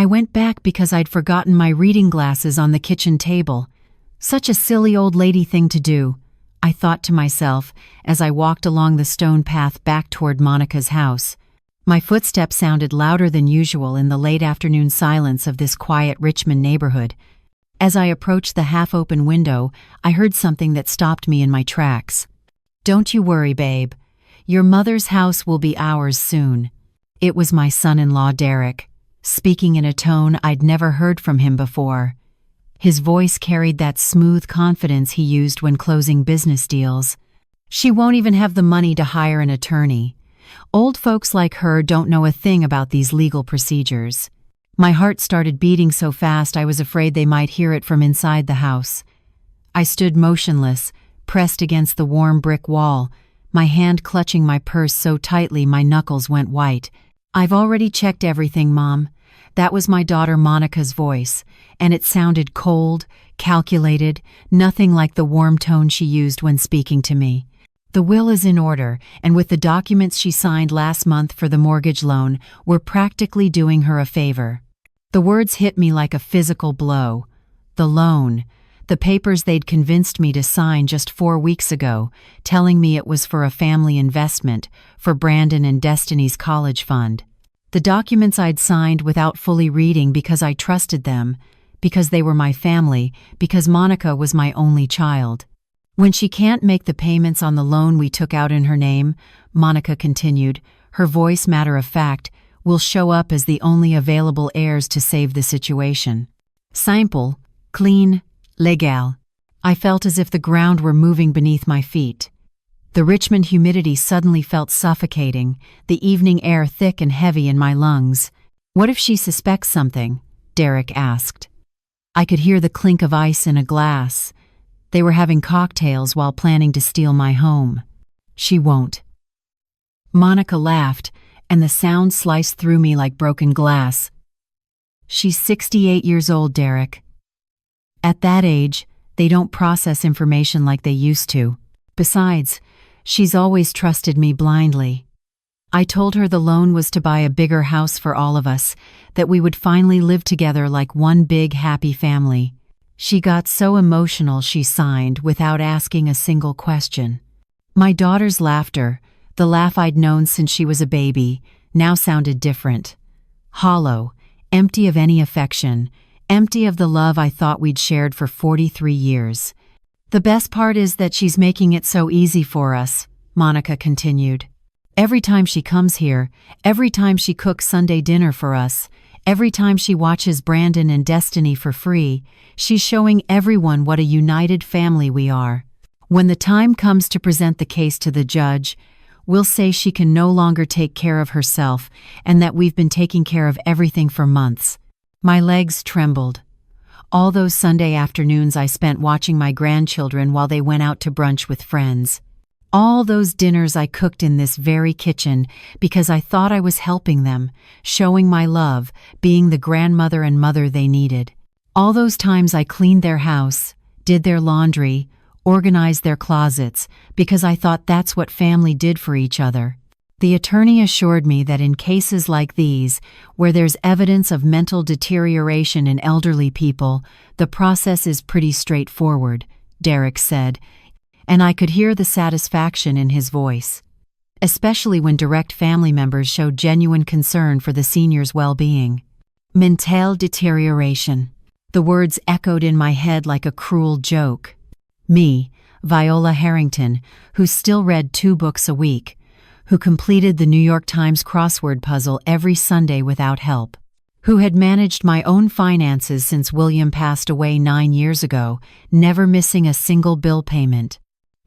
went back because I'd forgotten my reading glasses on the kitchen table. Such a silly old lady thing to do, I thought to myself as I walked along the stone path back toward Monica's house. My footsteps sounded louder than usual in the late afternoon silence of this quiet Richmond neighborhood. As I approached the half-open window, I heard something that stopped me in my tracks. "Don't you worry, babe. Your mother's house will be ours soon." It was my son-in-law, Derek, speaking in a tone I'd never heard from him before. His voice carried that smooth confidence he used when closing business deals. "She won't even have the money to hire an attorney. Old folks like her don't know a thing about these legal procedures." My heart started beating so fast I was afraid they might hear it from inside the house. I stood motionless, pressed against the warm brick wall, my hand clutching my purse so tightly my knuckles went white. "I've already checked everything, Mom." That was my daughter Monica's voice, and it sounded cold, calculated, nothing like the warm tone she used when speaking to me. "The will is in order, and with the documents she signed last month for the mortgage loan, we're practically doing her a favor." The words hit me like a physical blow. The loan, the papers they'd convinced me to sign just 4 weeks ago, telling me it was for a family investment, for Brandon and Destiny's college fund. The documents I'd signed without fully reading because I trusted them, because they were my family, because Monica was my only child. "When she can't make the payments on the loan we took out in her name," Monica continued, her voice matter of fact, "we'll show up as the only available heirs to save the situation. Simple, clean, legal." I felt as if the ground were moving beneath my feet. The Richmond humidity suddenly felt suffocating, the evening air thick and heavy in my lungs. "What if she suspects something?" Derek asked. I could hear the clink of ice in a glass. They were having cocktails while planning to steal my home. "She won't." Monica laughed, and the sound sliced through me like broken glass. "She's 68 years old, Derek. At that age, they don't process information like they used to. Besides, she's always trusted me blindly. I told her the loan was to buy a bigger house for all of us, that we would finally live together like one big happy family. She got so emotional she signed without asking a single question." My daughter's laughter, the laugh I'd known since she was a baby, now sounded different. Hollow, empty of any affection, empty of the love I thought we'd shared for 43 years. "The best part is that she's making it so easy for us," Monica continued. "Every time she comes here, every time she cooks Sunday dinner for us, every time she watches Brandon and Destiny for free, she's showing everyone what a united family we are. When the time comes to present the case to the judge, we'll say she can no longer take care of herself and that we've been taking care of everything for months." My legs trembled. All those Sunday afternoons I spent watching my grandchildren while they went out to brunch with friends. All those dinners I cooked in this very kitchen because I thought I was helping them, showing my love, being the grandmother and mother they needed. All those times I cleaned their house, did their laundry, organized their closets, because I thought that's what family did for each other. The attorney assured me that in cases like these, where there's evidence of mental deterioration in elderly people, the process is pretty straightforward, Derek said, and I could hear the satisfaction in his voice, especially when direct family members showed genuine concern for the senior's well-being. Mental deterioration. The words echoed in my head like a cruel joke. Me, Viola Harrington, who still read 2 books a week, who completed the New York Times crossword puzzle every Sunday without help, who had managed my own finances since William passed away 9 years ago, never missing a single bill payment,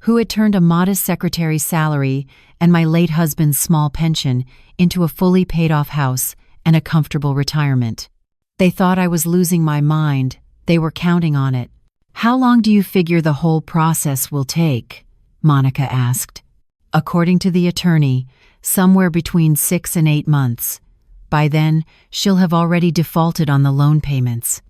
who had turned a modest secretary's salary and my late husband's small pension into a fully paid-off house and a comfortable retirement. They thought I was losing my mind. They were counting on it. "How long do you figure the whole process will take?" Monica asked. According to the attorney, somewhere between 6 and 8 months. By then, she'll have already defaulted on the loan payments.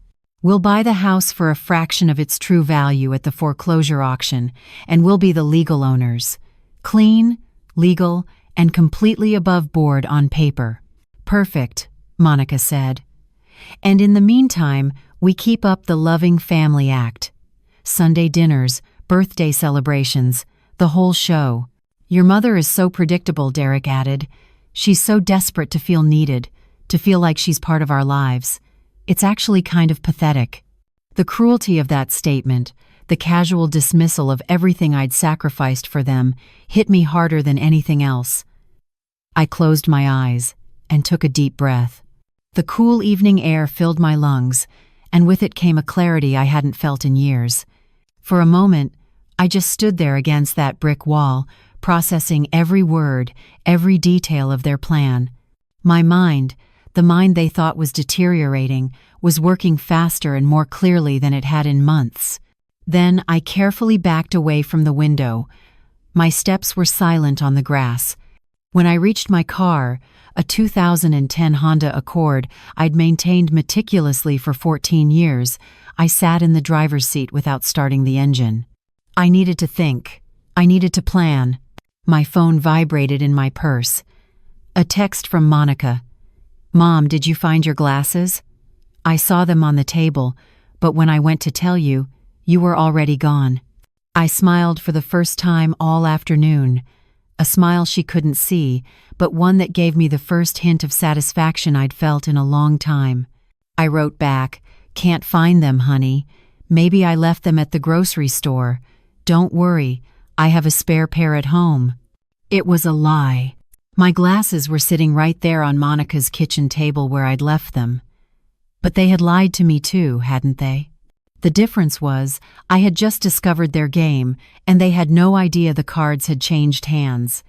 "We'll buy the house for a fraction of its true value at the foreclosure auction, and we'll be the legal owners. Clean, legal, and completely above board on paper." "Perfect," Monica said. And in the meantime, we keep up the loving family act. Sunday dinners, birthday celebrations, the whole show. Your mother is so predictable, Derek added. She's so desperate to feel needed, to feel like she's part of our lives. It's actually kind of pathetic. The cruelty of that statement, the casual dismissal of everything I'd sacrificed for them, hit me harder than anything else. I closed my eyes and took a deep breath. The cool evening air filled my lungs, and with it came a clarity I hadn't felt in years. For a moment, I just stood there against that brick wall, processing every word, every detail of their plan. My mind, the mind they thought was deteriorating, was working faster and more clearly than it had in months. Then I carefully backed away from the window. My steps were silent on the grass. When I reached my car, a 2010 Honda Accord I'd maintained meticulously for 14 years, I sat in the driver's seat without starting the engine. I needed to think. I needed to plan. My phone vibrated in my purse. A text from Monica. "Mom, did you find your glasses? I saw them on the table, but when I went to tell you, you were already gone." I smiled for the first time all afternoon. A smile she couldn't see, but one that gave me the first hint of satisfaction I'd felt in a long time. I wrote back, "Can't find them, honey. Maybe I left them at the grocery store. Don't worry, I have a spare pair at home." It was a lie. My glasses were sitting right there on Monica's kitchen table where I'd left them. But they had lied to me too, hadn't they? The difference was, I had just discovered their game, and they had no idea the cards had changed hands.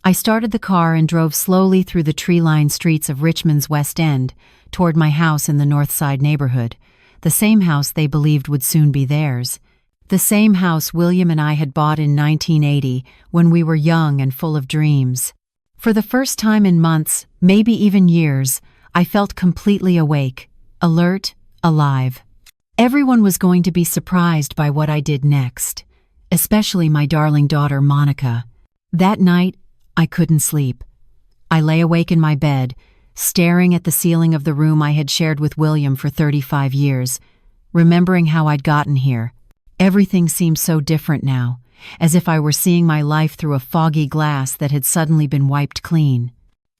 I started the car and drove slowly through the tree-lined streets of Richmond's West End, toward my house in the North Side neighborhood, the same house they believed would soon be theirs. The same house William and I had bought in 1980, when we were young and full of dreams. For the first time in months, maybe even years, I felt completely awake, alert, alive. Everyone was going to be surprised by what I did next, especially my darling daughter Monica. That night, I couldn't sleep. I lay awake in my bed, staring at the ceiling of the room I had shared with William for 35 years, remembering how I'd gotten here. Everything seemed so different now, as if I were seeing my life through a foggy glass that had suddenly been wiped clean.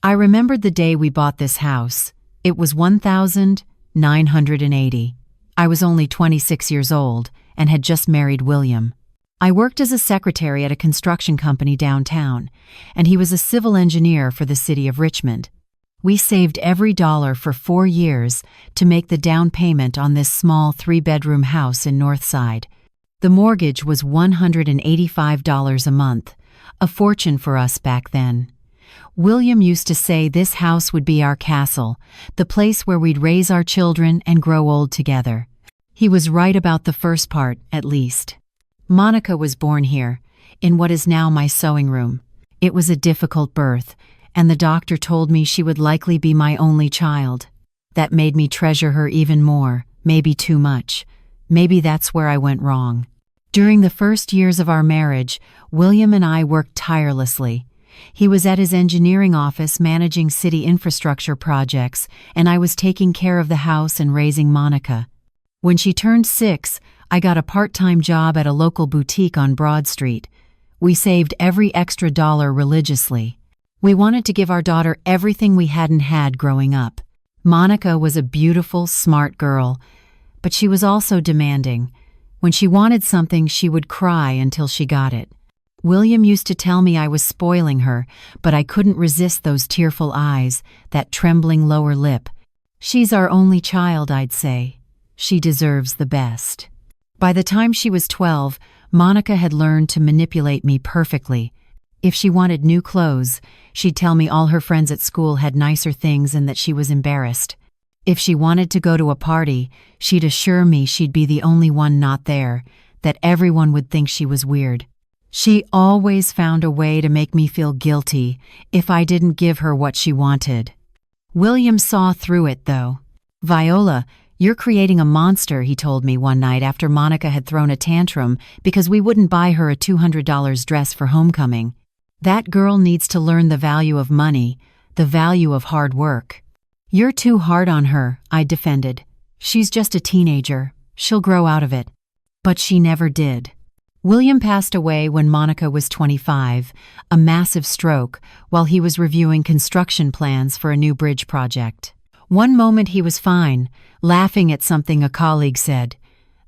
I remembered the day we bought this house. It was 1980. I was only 26 years old and had just married William. I worked as a secretary at a construction company downtown, and he was a civil engineer for the city of Richmond. We saved every dollar for 4 years to make the down payment on this small 3-bedroom house in Northside. The mortgage was $185 a month, a fortune for us back then. William used to say this house would be our castle, the place where we'd raise our children and grow old together. He was right about the first part, at least. Monica was born here, in what is now my sewing room. It was a difficult birth, and the doctor told me she would likely be my only child. That made me treasure her even more, maybe too much. Maybe that's where I went wrong. During the first years of our marriage, William and I worked tirelessly. He was at his engineering office managing city infrastructure projects, and I was taking care of the house and raising Monica. When she turned 6, I got a part-time job at a local boutique on Broad Street. We saved every extra dollar religiously. We wanted to give our daughter everything we hadn't had growing up. Monica was a beautiful, smart girl, but she was also demanding. When she wanted something, she would cry until she got it. William used to tell me I was spoiling her, but I couldn't resist those tearful eyes, that trembling lower lip. "She's our only child," I'd say. "She deserves the best." By the time she was 12, Monica had learned to manipulate me perfectly. If she wanted new clothes, she'd tell me all her friends at school had nicer things and that she was embarrassed. If she wanted to go to a party, she'd assure me she'd be the only one not there, that everyone would think she was weird. She always found a way to make me feel guilty if I didn't give her what she wanted. William saw through it, though. "Viola, you're creating a monster," he told me one night after Monica had thrown a tantrum because we wouldn't buy her a $200 dress for homecoming. "That girl needs to learn the value of money, the value of hard work." "You're too hard on her," I defended. "She's just a teenager. She'll grow out of it." But she never did. William passed away when Monica was 25, a massive stroke, while he was reviewing construction plans for a new bridge project. One moment he was fine, laughing at something a colleague said.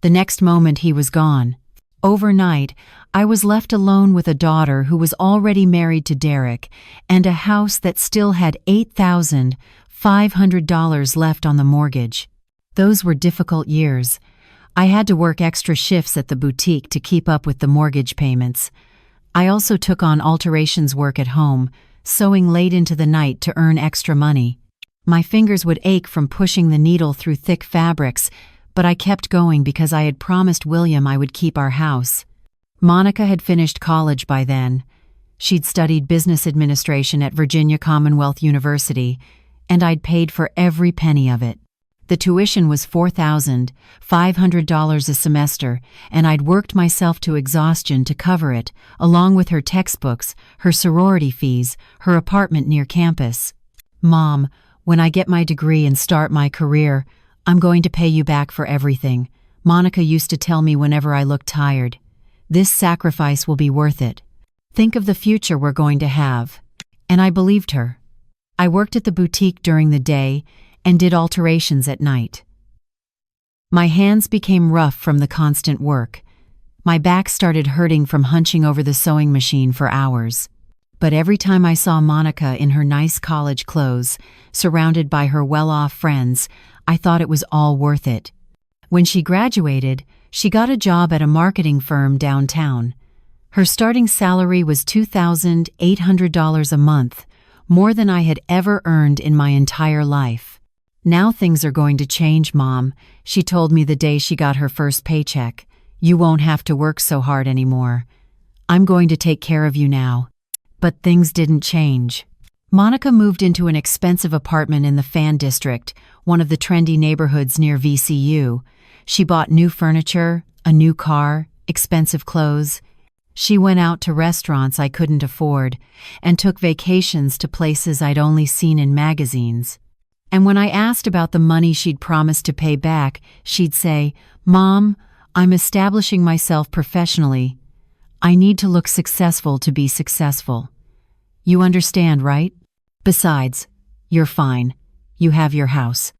The next moment he was gone. Overnight, I was left alone with a daughter who was already married to Derek and a house that still had $8,500 left on the mortgage. Those were difficult years. I had to work extra shifts at the boutique to keep up with the mortgage payments. I also took on alterations work at home, sewing late into the night to earn extra money. My fingers would ache from pushing the needle through thick fabrics, but I kept going because I had promised William I would keep our house. Monica had finished college by then. She'd studied business administration at Virginia Commonwealth University, and I'd paid for every penny of it. The tuition was $4,500 a semester, and I'd worked myself to exhaustion to cover it, along with her textbooks, her sorority fees, her apartment near campus. "Mom, when I get my degree and start my career, I'm going to pay you back for everything," Monica used to tell me whenever I looked tired. "This sacrifice will be worth it. Think of the future we're going to have." And I believed her. I worked at the boutique during the day and did alterations at night. My hands became rough from the constant work. My back started hurting from hunching over the sewing machine for hours. But every time I saw Monica in her nice college clothes, surrounded by her well-off friends, I thought it was all worth it. When she graduated, she got a job at a marketing firm downtown. Her starting salary was $2,800 a month, more than I had ever earned in my entire life. "Now things are going to change, Mom," she told me the day she got her first paycheck. "You won't have to work so hard anymore. I'm going to take care of you now." But things didn't change. Monica moved into an expensive apartment in the Fan District, one of the trendy neighborhoods near VCU. She bought new furniture, a new car, expensive clothes. She went out to restaurants I couldn't afford, and took vacations to places I'd only seen in magazines. And when I asked about the money she'd promised to pay back, she'd say, "Mom, I'm establishing myself professionally. I need to look successful to be successful. You understand, right? Besides, you're fine. You have your house."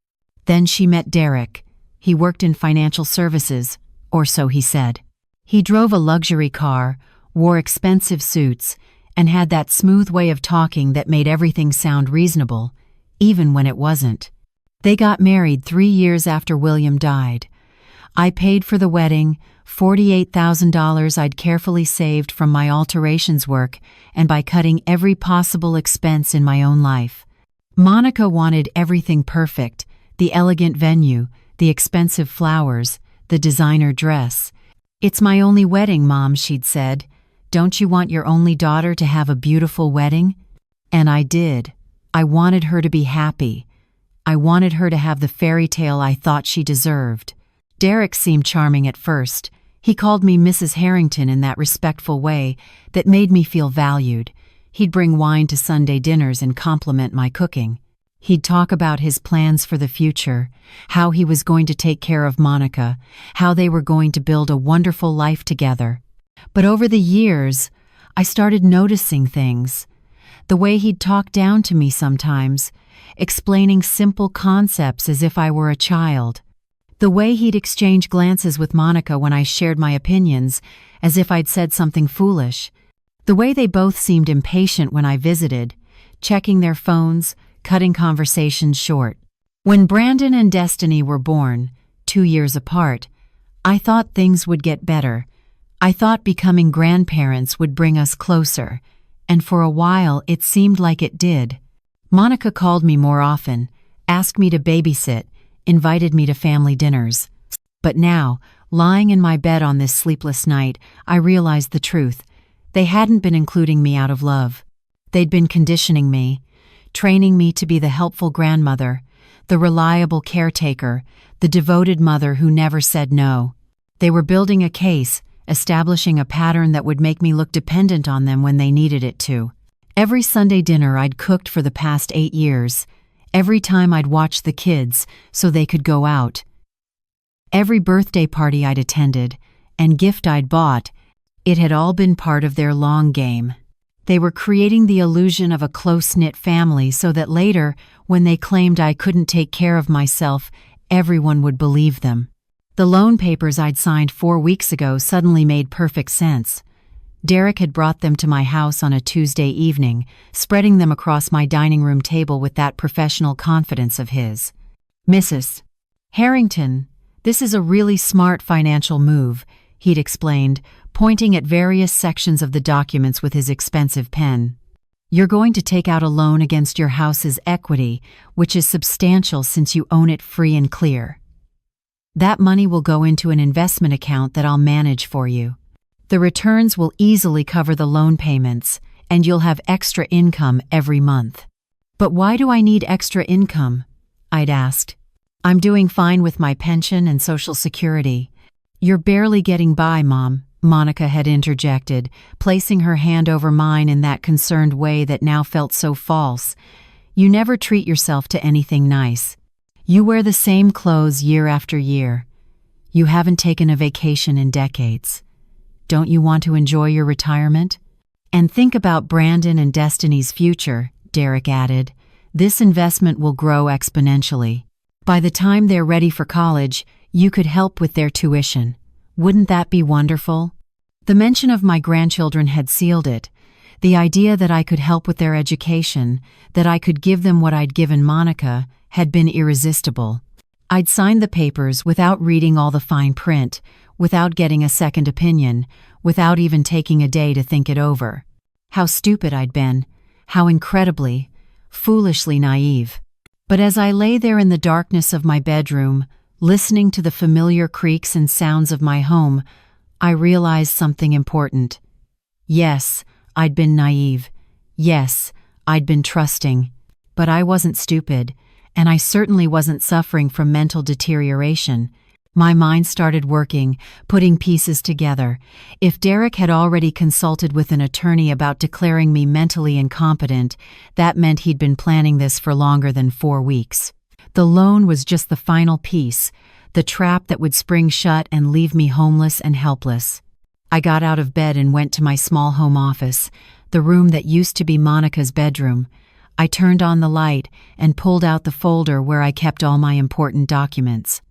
Then she met Derek. He worked in financial services, or so he said. He drove a luxury car, wore expensive suits, and had that smooth way of talking that made everything sound reasonable, even when it wasn't. They got married 3 years after William died. I paid for the wedding, $48,000 I'd carefully saved from my alterations work and by cutting every possible expense in my own life. Monica wanted everything perfect: the elegant venue, the expensive flowers, the designer dress. "It's my only wedding, Mom," she'd said. "Don't you want your only daughter to have a beautiful wedding?" And I did. I wanted her to be happy. I wanted her to have the fairy tale I thought she deserved. Derek seemed charming at first. He called me Mrs. Harrington in that respectful way that made me feel valued. He'd bring wine to Sunday dinners and compliment my cooking. He'd talk about his plans for the future, how he was going to take care of Monica, how they were going to build a wonderful life together. But over the years, I started noticing things. The way he'd talk down to me sometimes, explaining simple concepts as if I were a child. The way he'd exchange glances with Monica when I shared my opinions, as if I'd said something foolish. The way they both seemed impatient when I visited, checking their phones, cutting conversations short. When Brandon and Destiny were born, 2 years apart, I thought things would get better. I thought becoming grandparents would bring us closer, and for a while it seemed like it did. Monica called me more often, asked me to babysit, invited me to family dinners. But now, lying in my bed on this sleepless night, I realized the truth. They hadn't been including me out of love. They'd been conditioning me, training me to be the helpful grandmother, the reliable caretaker, the devoted mother who never said no. They were building a case, establishing a pattern that would make me look dependent on them when they needed it to. Every Sunday dinner I'd cooked for the past 8 years, Every time I'd watch the kids so they could go out. Every birthday party I'd attended and gift I'd bought, it had all been part of their long game. They were creating the illusion of a close-knit family so that later, when they claimed I couldn't take care of myself, everyone would believe them. The loan papers I'd signed 4 weeks ago suddenly made perfect sense. Derek had brought them to my house on a Tuesday evening, spreading them across my dining room table with that professional confidence of his. "Mrs. Harrington, this is a really smart financial move," he'd explained, pointing at various sections of the documents with his expensive pen. "You're going to take out a loan against your house's equity, which is substantial since you own it free and clear. That money will go into an investment account that I'll manage for you. The returns will easily cover the loan payments, and you'll have extra income every month." "But why do I need extra income?" I'd asked. "I'm doing fine with my pension and Social Security." "You're barely getting by, Mom," Monica had interjected, placing her hand over mine in that concerned way that now felt so false. "You never treat yourself to anything nice. You wear the same clothes year after year. You haven't taken a vacation in decades. Don't you want to enjoy your retirement? And think about Brandon and Destiny's future," Derek added. "This investment will grow exponentially. By the time they're ready for college, you could help with their tuition. Wouldn't that be wonderful?" The mention of my grandchildren had sealed it. The idea that I could help with their education, that I could give them what I'd given Monica, had been irresistible. I'd signed the papers without reading all the fine print, without getting a second opinion, without even taking a day to think it over. How stupid I'd been, how incredibly, foolishly naive. But as I lay there in the darkness of my bedroom, listening to the familiar creaks and sounds of my home, I realized something important. Yes, I'd been naive. Yes, I'd been trusting. But I wasn't stupid, and I certainly wasn't suffering from mental deterioration. My mind started working, putting pieces together. If Derek had already consulted with an attorney about declaring me mentally incompetent, that meant he'd been planning this for longer than 4 weeks. The loan was just the final piece, the trap that would spring shut and leave me homeless and helpless. I got out of bed and went to my small home office, the room that used to be Monica's bedroom. I turned on the light and pulled out the folder where I kept all my important documents.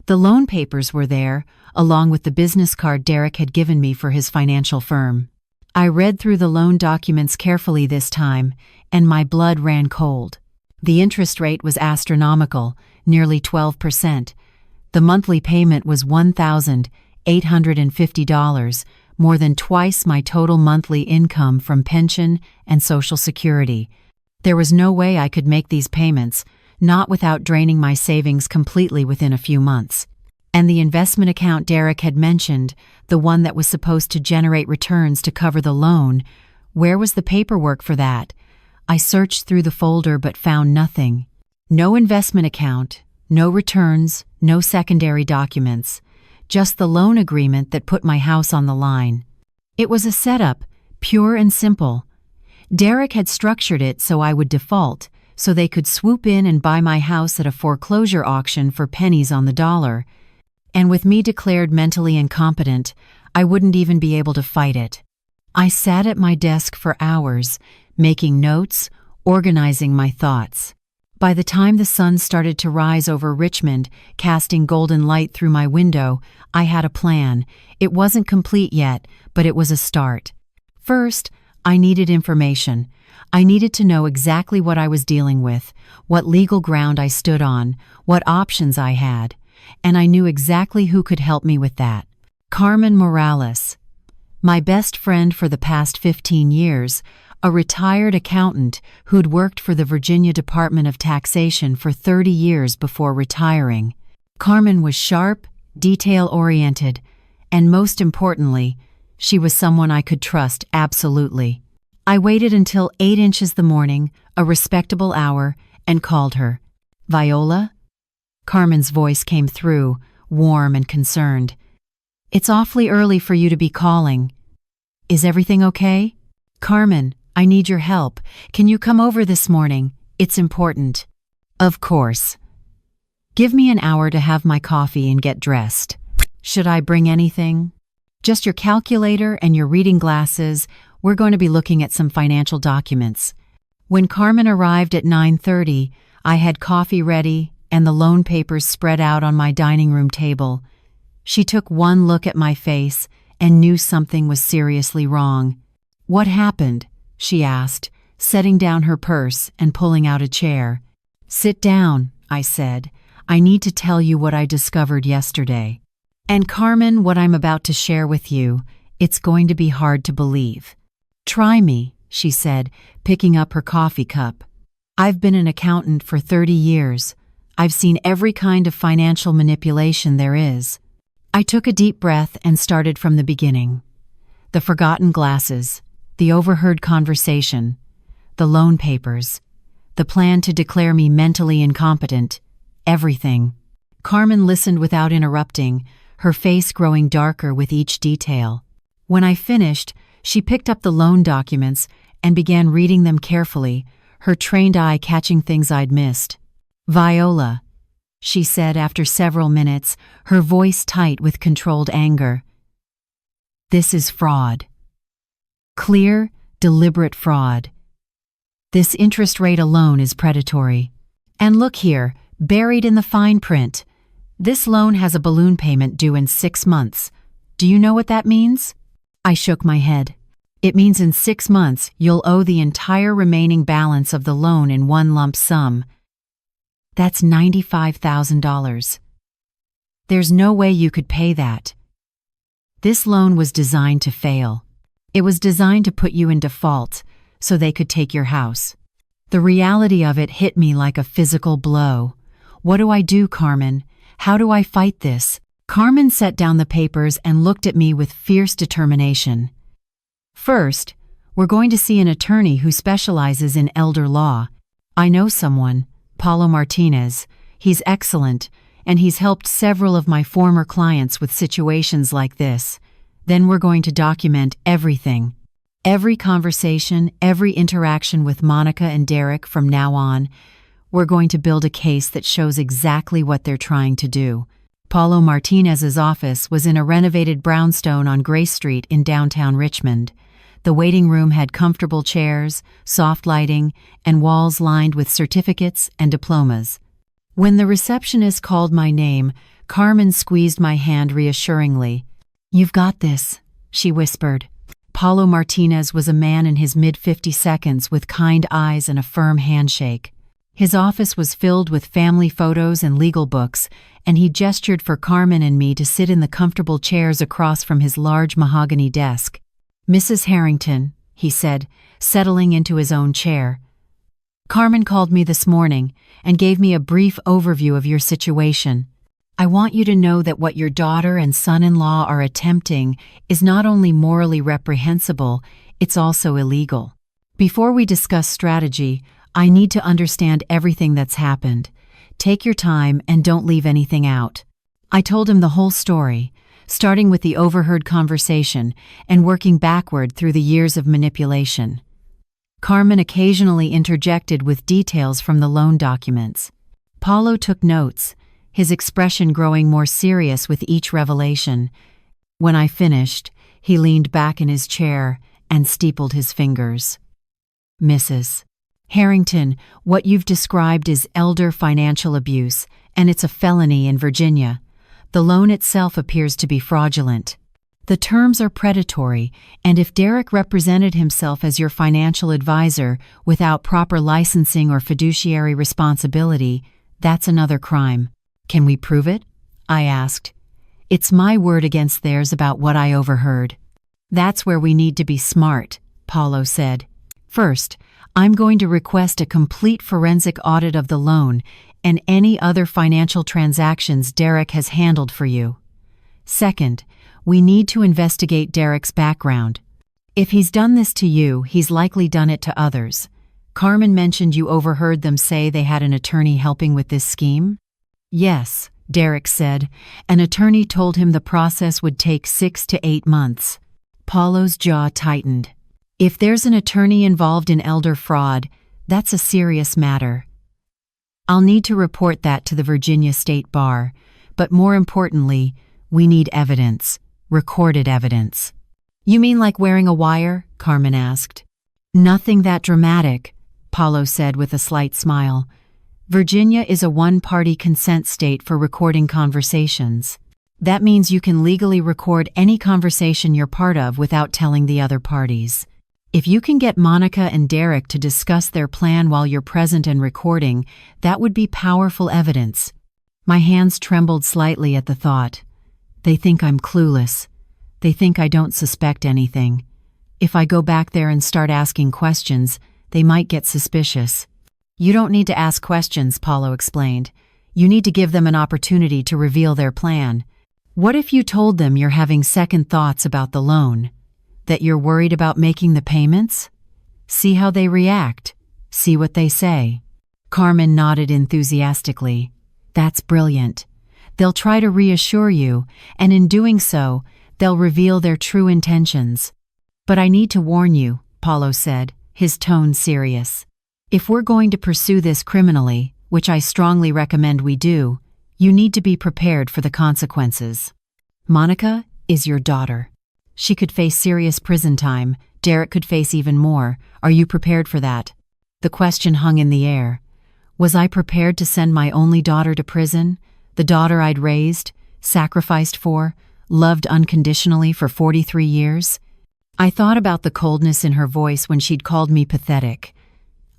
The loan papers were there, along with the business card Derek had given me for his financial firm. I read through the loan documents carefully this time, and my blood ran cold. The interest rate was astronomical, nearly 12%. The monthly payment was $1,850, more than twice my total monthly income from pension and Social Security. There was no way I could make these payments, not without draining my savings completely within a few months. And the investment account Derek had mentioned, the one that was supposed to generate returns to cover the loan, where was the paperwork for that? I searched through the folder but found nothing. No investment account, no returns, no secondary documents, just the loan agreement that put my house on the line. It was a setup, pure and simple. Derek had structured it so I would default, so they could swoop in and buy my house at a foreclosure auction for pennies on the dollar. And with me declared mentally incompetent, I wouldn't even be able to fight it. I sat at my desk for hours, making notes, organizing my thoughts. By the time the sun started to rise over Richmond, casting golden light through my window, I had a plan. It wasn't complete yet, but it was a start. First, I needed information. I needed to know exactly what I was dealing with, what legal ground I stood on, what options I had, and I knew exactly who could help me with that. Carmen Morales, my best friend for the past 15 years, a retired accountant who'd worked for the Virginia Department of Taxation for 30 years before retiring. Carmen was sharp, detail-oriented, and most importantly, she was someone I could trust absolutely. I waited until 8 inches the morning, a respectable hour, and called her. "Viola?" Carmen's voice came through, warm and concerned. "It's awfully early for you to be calling. Is everything okay?" "Carmen, I need your help. Can you come over this morning? It's important." Of course. Give me an hour to have my coffee and get dressed. Should I bring anything? Just your calculator and your reading glasses. We're going to be looking at some financial documents. When Carmen arrived at 9:30, I had coffee ready and the loan papers spread out on my dining room table. She took one look at my face and knew something was seriously wrong. "What happened?" she asked, setting down her purse and pulling out a chair. "Sit down," I said. "I need to tell you what I discovered yesterday. And Carmen, what I'm about to share with you, it's going to be hard to believe." "Try me," she said, picking up her coffee cup. "I've been an accountant for 30 years. I've seen every kind of financial manipulation there is." I took a deep breath and started from the beginning. The forgotten glasses, the overheard conversation, the loan papers, the plan to declare me mentally incompetent, everything. Carmen listened without interrupting, her face growing darker with each detail. When I finished, she picked up the loan documents and began reading them carefully, her trained eye catching things I'd missed. "Viola," she said after several minutes, her voice tight with controlled anger. "This is fraud. Clear, deliberate fraud. This interest rate alone is predatory. And look here, buried in the fine print. This loan has a balloon payment due in 6 months. Do you know what that means?" I shook my head. "It means in 6 months you'll owe the entire remaining balance of the loan in one lump sum. That's $95,000. There's no way you could pay that. This loan was designed to fail. It was designed to put you in default so they could take your house." The reality of it hit me like a physical blow. "What do I do, Carmen? How do I fight this?" Carmen set down the papers and looked at me with fierce determination. "First, we're going to see an attorney who specializes in elder law. I know someone, Paulo Martinez. He's excellent, and he's helped several of my former clients with situations like this. Then we're going to document everything. Every conversation, every interaction with Monica and Derek from now on. We're going to build a case that shows exactly what they're trying to do." Paulo Martinez's office was in a renovated brownstone on Gray Street in downtown Richmond. The waiting room had comfortable chairs, soft lighting, and walls lined with certificates and diplomas. When the receptionist called my name, Carmen squeezed my hand reassuringly. "You've got this," she whispered. Paulo Martinez was a man in his mid-50s with kind eyes and a firm handshake. His office was filled with family photos and legal books, and he gestured for Carmen and me to sit in the comfortable chairs across from his large mahogany desk. "Mrs. Harrington," he said, settling into his own chair. "Carmen called me this morning and gave me a brief overview of your situation. I want you to know that what your daughter and son-in-law are attempting is not only morally reprehensible, it's also illegal. Before we discuss strategy, I need to understand everything that's happened. Take your time and don't leave anything out." I told him the whole story, starting with the overheard conversation and working backward through the years of manipulation. Carmen occasionally interjected with details from the loan documents. Paulo took notes, his expression growing more serious with each revelation. When I finished, he leaned back in his chair and steepled his fingers. "Mrs. Harrington, what you've described is elder financial abuse, and it's a felony in Virginia. The loan itself appears to be fraudulent. The terms are predatory, and if Derek represented himself as your financial advisor without proper licensing or fiduciary responsibility, that's another crime. Can we prove it?" I asked. "It's my word against theirs about what I overheard." "That's where we need to be smart," Paulo said. "First, I'm going to request a complete forensic audit of the loan and any other financial transactions Derek has handled for you. Second, we need to investigate Derek's background. If he's done this to you, he's likely done it to others. Carmen mentioned you overheard them say they had an attorney helping with this scheme?" "Yes," Derek said. "An attorney told him the process would take 6 to 8 months. Paulo's jaw tightened. If there's an attorney involved in elder fraud, that's a serious matter. I'll need to report that to the Virginia State Bar, but more importantly, we need evidence, recorded evidence. You mean like wearing a wire? Carmen asked. Nothing that dramatic, Paulo said with a slight smile. Virginia is a one-party consent state for recording conversations. That means you can legally record any conversation you're part of without telling the other parties. If you can get Monica and Derek to discuss their plan while you're present and recording, that would be powerful evidence. My hands trembled slightly at the thought. They think I'm clueless. They think I don't suspect anything. If I go back there and start asking questions, they might get suspicious. You don't need to ask questions, Paulo explained. You need to give them an opportunity to reveal their plan. What if you told them you're having second thoughts about the loan? That you're worried about making the payments? See how they react. See what they say. Carmen nodded enthusiastically. That's brilliant. They'll try to reassure you, and in doing so, they'll reveal their true intentions. But I need to warn you, Paulo said, his tone serious. If we're going to pursue this criminally, which I strongly recommend we do, you need to be prepared for the consequences. Monica is your daughter. She could face serious prison time. Derek could face even more. Are you prepared for that? The question hung in the air. Was I prepared to send my only daughter to prison? The daughter I'd raised, sacrificed for, loved unconditionally for 43 years? I thought about the coldness in her voice when she'd called me pathetic.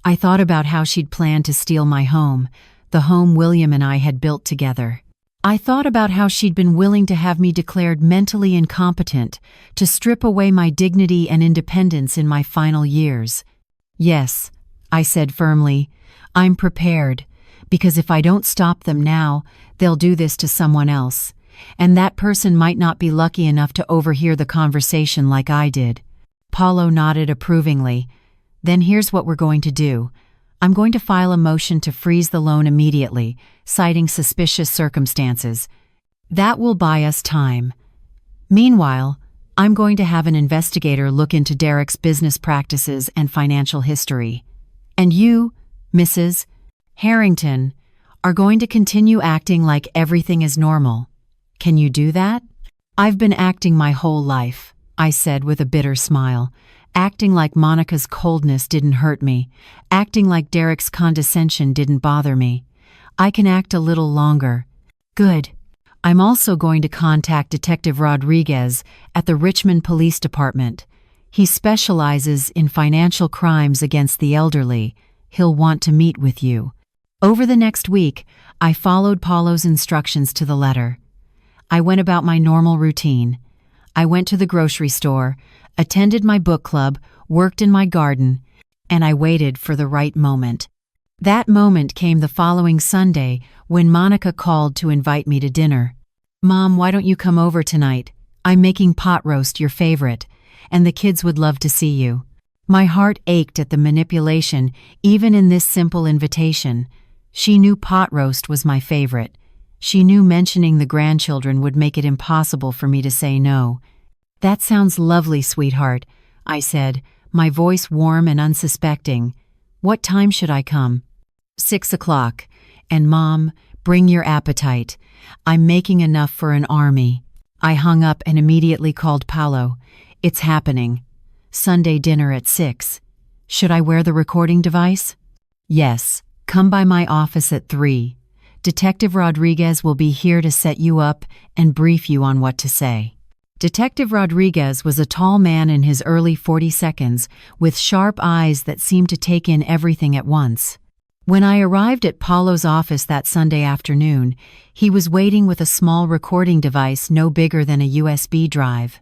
I thought about how she'd planned to steal my home, the home William and I had built together. I thought about how she'd been willing to have me declared mentally incompetent, to strip away my dignity and independence in my final years. Yes, I said firmly, I'm prepared, because if I don't stop them now, they'll do this to someone else, and that person might not be lucky enough to overhear the conversation like I did. Paulo nodded approvingly. Then here's what we're going to do. I'm going to file a motion to freeze the loan immediately, citing suspicious circumstances. That will buy us time. Meanwhile, I'm going to have an investigator look into Derek's business practices and financial history. And you, Mrs. Harrington, are going to continue acting like everything is normal. Can you do that? I've been acting my whole life, I said with a bitter smile. Acting like Monica's coldness didn't hurt me. Acting like Derek's condescension didn't bother me. I can act a little longer. Good. I'm also going to contact Detective Rodriguez at the Richmond Police Department. He specializes in financial crimes against the elderly. He'll want to meet with you. Over the next week, I followed Paulo's instructions to the letter. I went about my normal routine. I went to the grocery store, attended my book club, worked in my garden, and I waited for the right moment. That moment came the following Sunday when Monica called to invite me to dinner. Mom, why don't you come over tonight? I'm making pot roast, your favorite, and the kids would love to see you. My heart ached at the manipulation, even in this simple invitation. She knew pot roast was my favorite. She knew mentioning the grandchildren would make it impossible for me to say no. That sounds lovely, sweetheart, I said, my voice warm and unsuspecting. What time should I come? 6 o'clock. And Mom, bring your appetite. I'm making enough for an army. I hung up and immediately called Paulo. It's happening. Sunday dinner at 6. Should I wear the recording device? Yes. Come by my office at 3. Detective Rodriguez will be here to set you up and brief you on what to say. Detective Rodriguez was a tall man in his early 42s with sharp eyes that seemed to take in everything at once. When I arrived at Paulo's office that Sunday afternoon, he was waiting with a small recording device no bigger than a USB drive.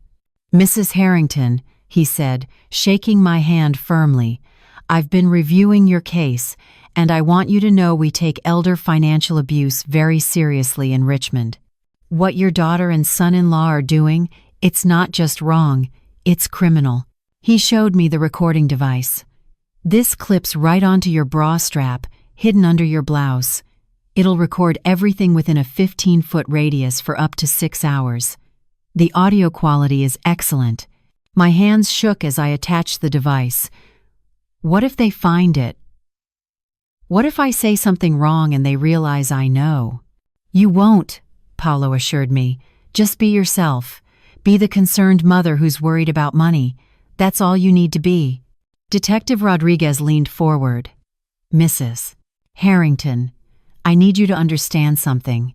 Mrs. Harrington, he said, shaking my hand firmly, I've been reviewing your case, and I want you to know we take elder financial abuse very seriously in Richmond. What your daughter and son-in-law are doing, it's not just wrong, it's criminal. He showed me the recording device. This clips right onto your bra strap, hidden under your blouse. It'll record everything within a 15-foot radius for up to 6 hours. The audio quality is excellent. My hands shook as I attached the device. What if they find it? What if I say something wrong and they realize I know? You won't, Paulo assured me. Just be yourself. Be the concerned mother who's worried about money. That's all you need to be. Detective Rodriguez leaned forward. Mrs. Harrington, I need you to understand something.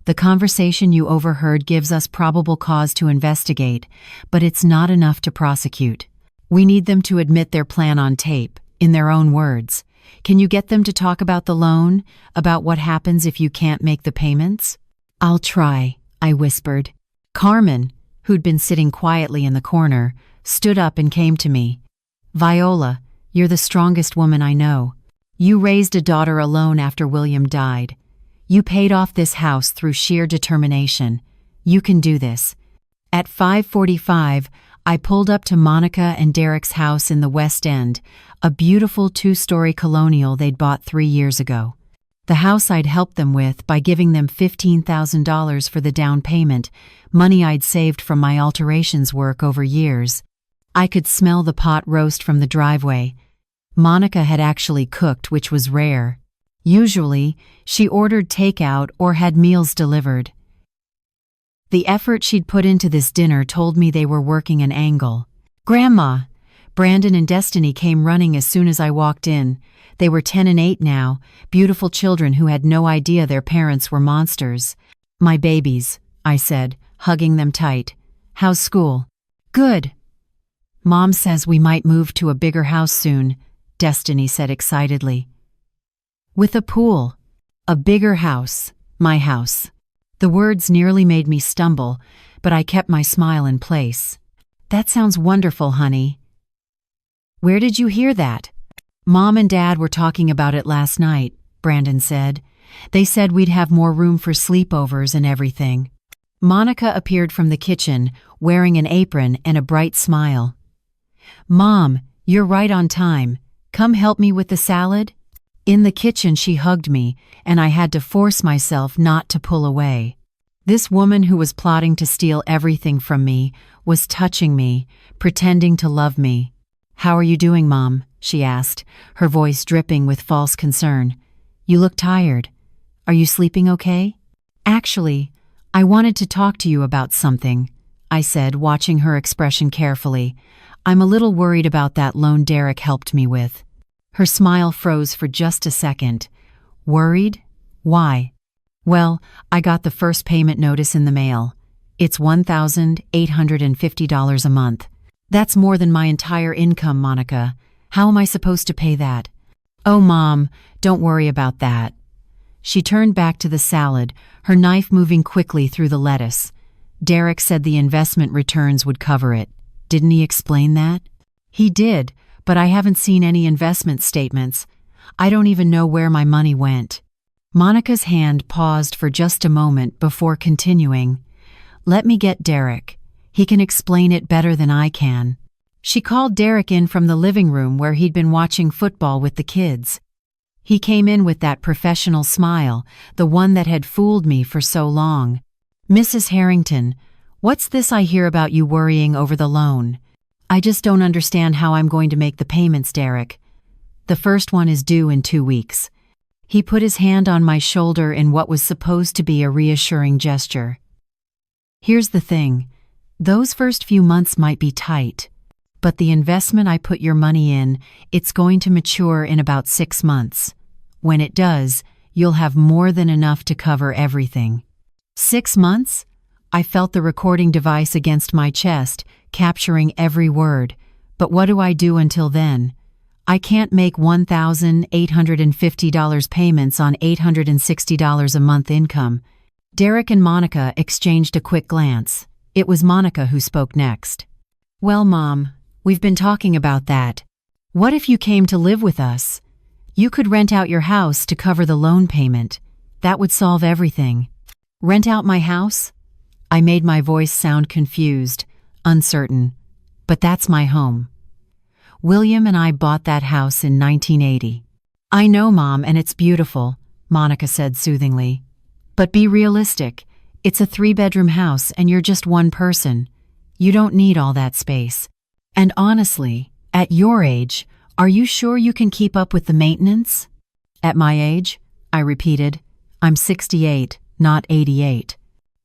The conversation you overheard gives us probable cause to investigate, but it's not enough to prosecute. We need them to admit their plan on tape, in their own words. Can you get them to talk about the loan, about what happens if you can't make the payments? I'll try, I whispered. Carmen, who'd been sitting quietly in the corner, stood up and came to me. Viola, you're the strongest woman I know. You raised a daughter alone after William died. You paid off this house through sheer determination. You can do this. At 5:45, I pulled up to Monica and Derek's house in the West End, a beautiful 2-story colonial they'd bought 3 years ago. The house I'd helped them with by giving them $15,000 for the down payment, money I'd saved from my alterations work over years. I could smell the pot roast from the driveway. Monica had actually cooked, which was rare. Usually, she ordered takeout or had meals delivered. The effort she'd put into this dinner told me they were working an angle. Grandma! Brandon and Destiny came running as soon as I walked in. They were 10 and 8 now, beautiful children who had no idea their parents were monsters. My babies, I said, hugging them tight. How's school? Good. Mom says we might move to a bigger house soon, Destiny said excitedly. With a pool. A bigger house. My house. The words nearly made me stumble, but I kept my smile in place. That sounds wonderful, honey. Where did you hear that? Mom and Dad were talking about it last night, Brandon said. They said we'd have more room for sleepovers and everything. Monica appeared from the kitchen, wearing an apron and a bright smile. Mom, you're right on time. Come help me with the salad? In the kitchen she hugged me, and I had to force myself not to pull away. This woman who was plotting to steal everything from me was touching me, pretending to love me. How are you doing, Mom? She asked, her voice dripping with false concern. You look tired. Are you sleeping okay? Actually, I wanted to talk to you about something, I said, watching her expression carefully. I'm a little worried about that loan Derek helped me with. Her smile froze for just a second. Worried? Why? Well, I got the first payment notice in the mail. It's $1,850 a month. That's more than my entire income, Monica. How am I supposed to pay that? Oh, Mom, don't worry about that. She turned back to the salad, her knife moving quickly through the lettuce. Derek said the investment returns would cover it. Didn't he explain that? He did, but I haven't seen any investment statements. I don't even know where my money went. Monica's hand paused for just a moment before continuing. Let me get Derek. He can explain it better than I can. She called Derek in from the living room where he'd been watching football with the kids. He came in with that professional smile, the one that had fooled me for so long. Mrs. Harrington, what's this I hear about you worrying over the loan? I just don't understand how I'm going to make the payments, Derek. The first one is due in 2 weeks. He put his hand on my shoulder in what was supposed to be a reassuring gesture. Here's the thing. Those first few months might be tight, but the investment I put your money in, it's going to mature in about 6 months. When it does, you'll have more than enough to cover everything. 6 months? I felt the recording device against my chest, capturing every word. But what do I do until then? I can't make $1,850 payments on $860 a month income. Derek and Monica exchanged a quick glance. It was Monica who spoke next. Well, Mom, we've been talking about that. What if you came to live with us? You could rent out your house to cover the loan payment. That would solve everything. Rent out my house? I made my voice sound confused, uncertain. But that's my home. William and I bought that house in 1980. I know, Mom, and it's beautiful, Monica said soothingly. But be realistic. It's a 3-bedroom house and you're just one person. You don't need all that space. And honestly, at your age, are you sure you can keep up with the maintenance? At my age? I repeated. I'm 68, not 88.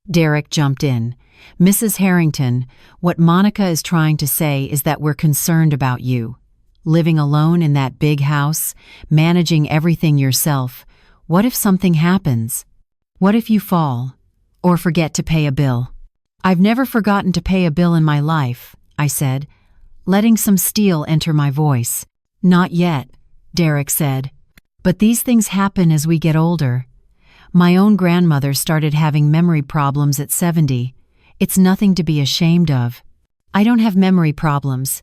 Derek jumped in. Mrs. Harrington, what Monica is trying to say is that we're concerned about you. Living alone in that big house, managing everything yourself. What if something happens? What if you fall? Or forget to pay a bill? I've never forgotten to pay a bill in my life, I said, letting some steel enter my voice. Not yet, Derek said. But these things happen as we get older. My own grandmother started having memory problems at 70. It's nothing to be ashamed of. I don't have memory problems.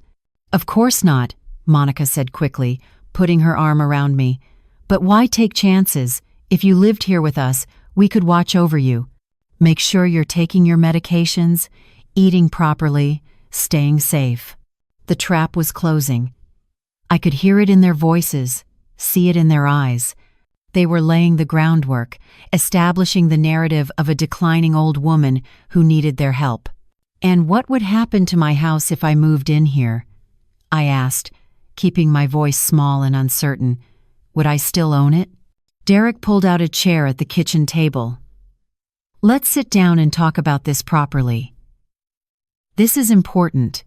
Of course not, Monica said quickly, putting her arm around me. But why take chances? If you lived here with us, we could watch over you. Make sure you're taking your medications, eating properly, staying safe. The trap was closing. I could hear it in their voices, see it in their eyes. They were laying the groundwork, establishing the narrative of a declining old woman who needed their help. And what would happen to my house if I moved in here? I asked, keeping my voice small and uncertain. Would I still own it? Derek pulled out a chair at the kitchen table. Let's sit down and talk about this properly. This is important.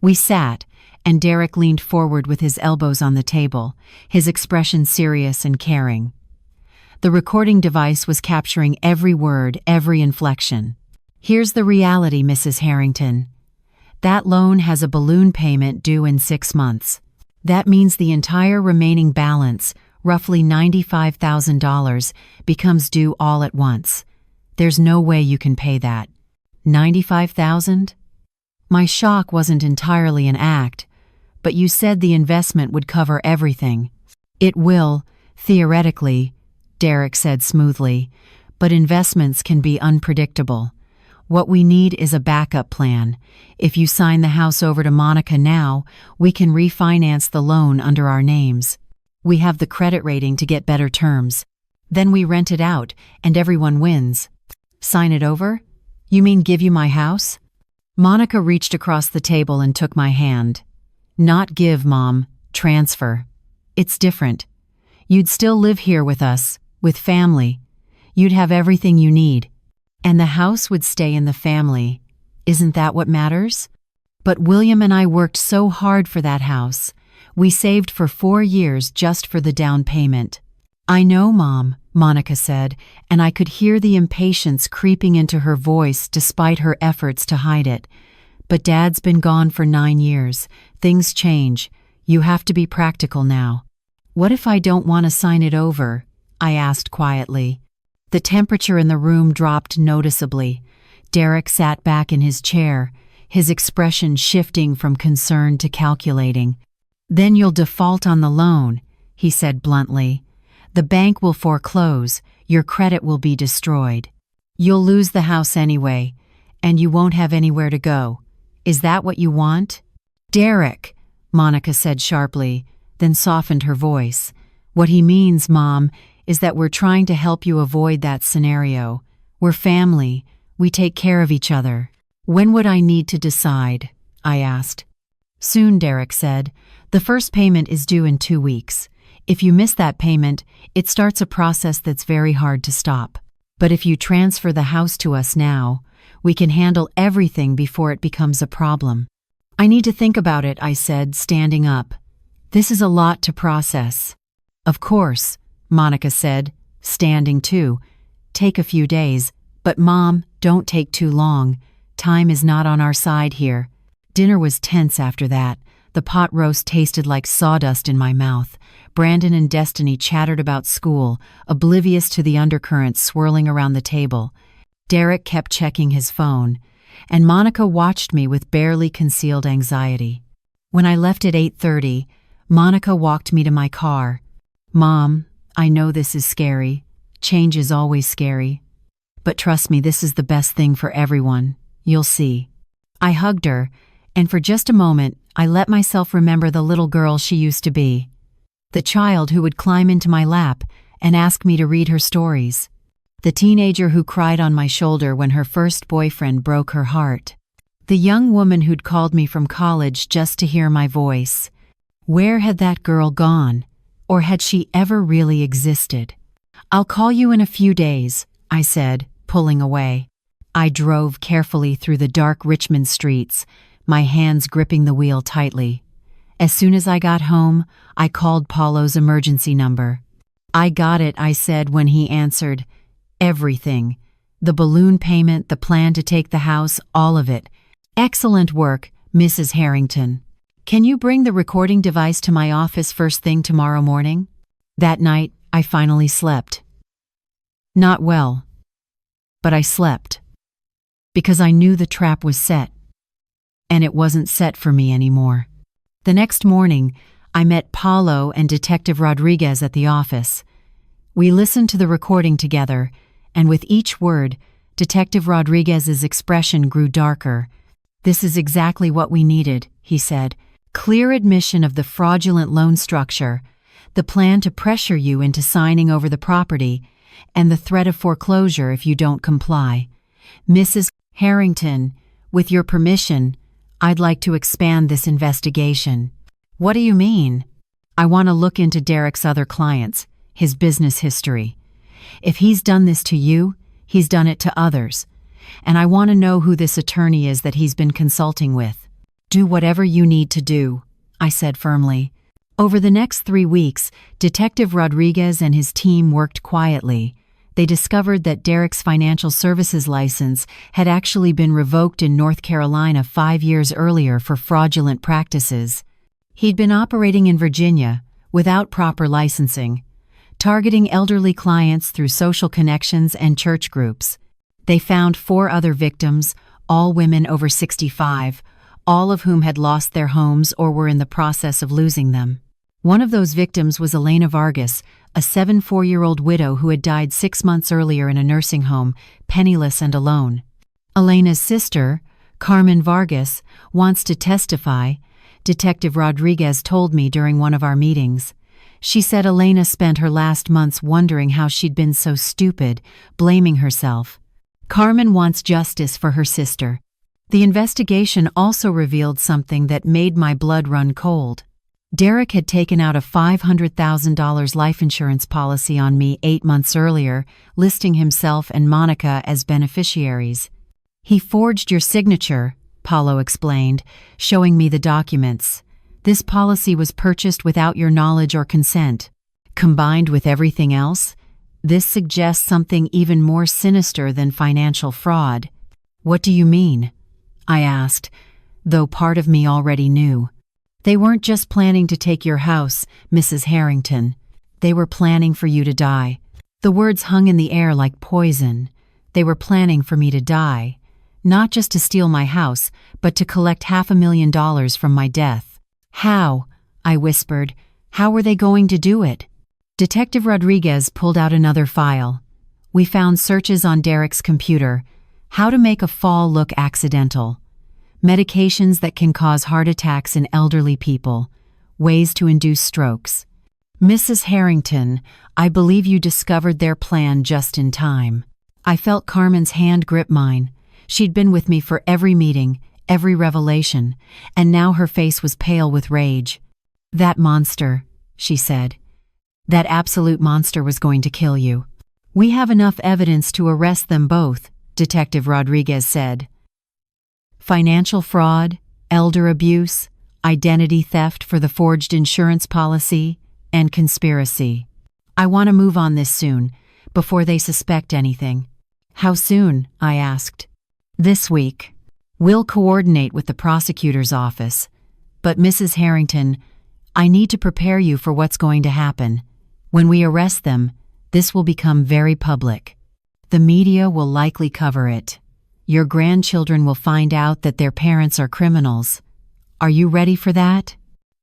We sat, and Derek leaned forward with his elbows on the table, his expression serious and caring. The recording device was capturing every word, every inflection. Here's the reality, Mrs. Harrington. That loan has a balloon payment due in 6 months. That means the entire remaining balance, roughly $95,000, becomes due all at once. There's no way you can pay that. $95,000? My shock wasn't entirely an act, but you said the investment would cover everything. It will, theoretically, Derek said smoothly, but investments can be unpredictable. What we need is a backup plan. If you sign the house over to Monica now, we can refinance the loan under our names. We have the credit rating to get better terms. Then we rent it out, and everyone wins. Sign it over? You mean give you my house? Monica reached across the table and took my hand. Not give, Mom. Transfer. It's different. You'd still live here with us, with family. You'd have everything you need. And the house would stay in the family. Isn't that what matters? But William and I worked so hard for that house. We saved for 4 years just for the down payment. I know, Mom, Monica said, and I could hear the impatience creeping into her voice despite her efforts to hide it. But Dad's been gone for 9 years. Things change. You have to be practical now. What if I don't want to sign it over? I asked quietly. The temperature in the room dropped noticeably. Derek sat back in his chair, his expression shifting from concern to calculating. Then you'll default on the loan, he said bluntly. The bank will foreclose, your credit will be destroyed. You'll lose the house anyway, and you won't have anywhere to go. Is that what you want? Derek, Monica said sharply, then softened her voice. What he means, Mom, is that we're trying to help you avoid that scenario. We're family. We take care of each other. When would I need to decide? I asked. Soon, Derek said. The first payment is due in 2 weeks. If you miss that payment, it starts a process that's very hard to stop. But if you transfer the house to us now, we can handle everything before it becomes a problem. I need to think about it, I said, standing up. This is a lot to process. Of course, Monica said, standing too. Take a few days. But Mom, don't take too long. Time is not on our side here. Dinner was tense after that. The pot roast tasted like sawdust in my mouth. Brandon and Destiny chattered about school, oblivious to the undercurrents swirling around the table. Derek kept checking his phone, and Monica watched me with barely concealed anxiety. When I left at 8:30, Monica walked me to my car. Mom, I know this is scary. Change is always scary. But trust me, this is the best thing for everyone. You'll see. I hugged her, and for just a moment, I let myself remember the little girl she used to be. The child who would climb into my lap and ask me to read her stories. The teenager who cried on my shoulder when her first boyfriend broke her heart. The young woman who'd called me from college just to hear my voice. Where had that girl gone? Or had she ever really existed? "I'll call you in a few days," I said, pulling away. I drove carefully through the dark Richmond streets, my hands gripping the wheel tightly. As soon as I got home, I called Paulo's emergency number. "I got it," I said when he answered. "Everything. The balloon payment, the plan to take the house, all of it. Excellent work, Mrs. Harrington. Can you bring the recording device to my office first thing tomorrow morning?" That night, I finally slept. Not well, but I slept. Because I knew the trap was set. And it wasn't set for me anymore. The next morning, I met Paulo and Detective Rodriguez at the office. We listened to the recording together, and with each word, Detective Rodriguez's expression grew darker. "This is exactly what we needed," he said. "Clear admission of the fraudulent loan structure, the plan to pressure you into signing over the property, and the threat of foreclosure if you don't comply. Mrs. Harrington, with your permission, I'd like to expand this investigation." "What do you mean?" "I want to look into Derek's other clients, his business history. If he's done this to you, he's done it to others. And I want to know who this attorney is that he's been consulting with." "Do whatever you need to do," I said firmly. Over the next 3 weeks, Detective Rodriguez and his team worked quietly. They discovered that Derek's financial services license had actually been revoked in North Carolina 5 years earlier for fraudulent practices. He'd been operating in Virginia without proper licensing, targeting elderly clients through social connections and church groups. They found 4 other victims, all women over 65, all of whom had lost their homes or were in the process of losing them. One of those victims was Elena Vargas, a 74-year-old widow who had died 6 months earlier in a nursing home, penniless and alone. Elena's sister, Carmen Vargas, wants to testify, Detective Rodriguez told me during one of our meetings. She said Elena spent her last months wondering how she'd been so stupid, blaming herself. Carmen wants justice for her sister. The investigation also revealed something that made my blood run cold. Derek had taken out a $500,000 life insurance policy on me 8 months earlier, listing himself and Monica as beneficiaries. "He forged your signature," Paulo explained, showing me the documents. "This policy was purchased without your knowledge or consent. Combined with everything else, this suggests something even more sinister than financial fraud." "What do you mean?" I asked, though part of me already knew. "They weren't just planning to take your house, Mrs. Harrington. They were planning for you to die." The words hung in the air like poison. They were planning for me to die. Not just to steal my house, but to collect $500,000 from my death. "How?" I whispered. "How were they going to do it?" Detective Rodriguez pulled out another file. We found searches on Derek's computer. How to make a fall look accidental. Medications that can cause heart attacks in elderly people. Ways to induce strokes. "Mrs. Harrington, I believe you discovered their plan just in time." I felt Carmen's hand grip mine. She'd been with me for every meeting, every revelation, and now her face was pale with rage. "That monster," she said. "That absolute monster was going to kill you." "We have enough evidence to arrest them both," Detective Rodriguez said. "Financial fraud, elder abuse, identity theft for the forged insurance policy, and conspiracy. I want to move on this soon, before they suspect anything." "How soon?" I asked. "This week. We'll coordinate with the prosecutor's office. But Mrs. Harrington, I need to prepare you for what's going to happen. When we arrest them, this will become very public. The media will likely cover it. Your grandchildren will find out that their parents are criminals. Are you ready for that?"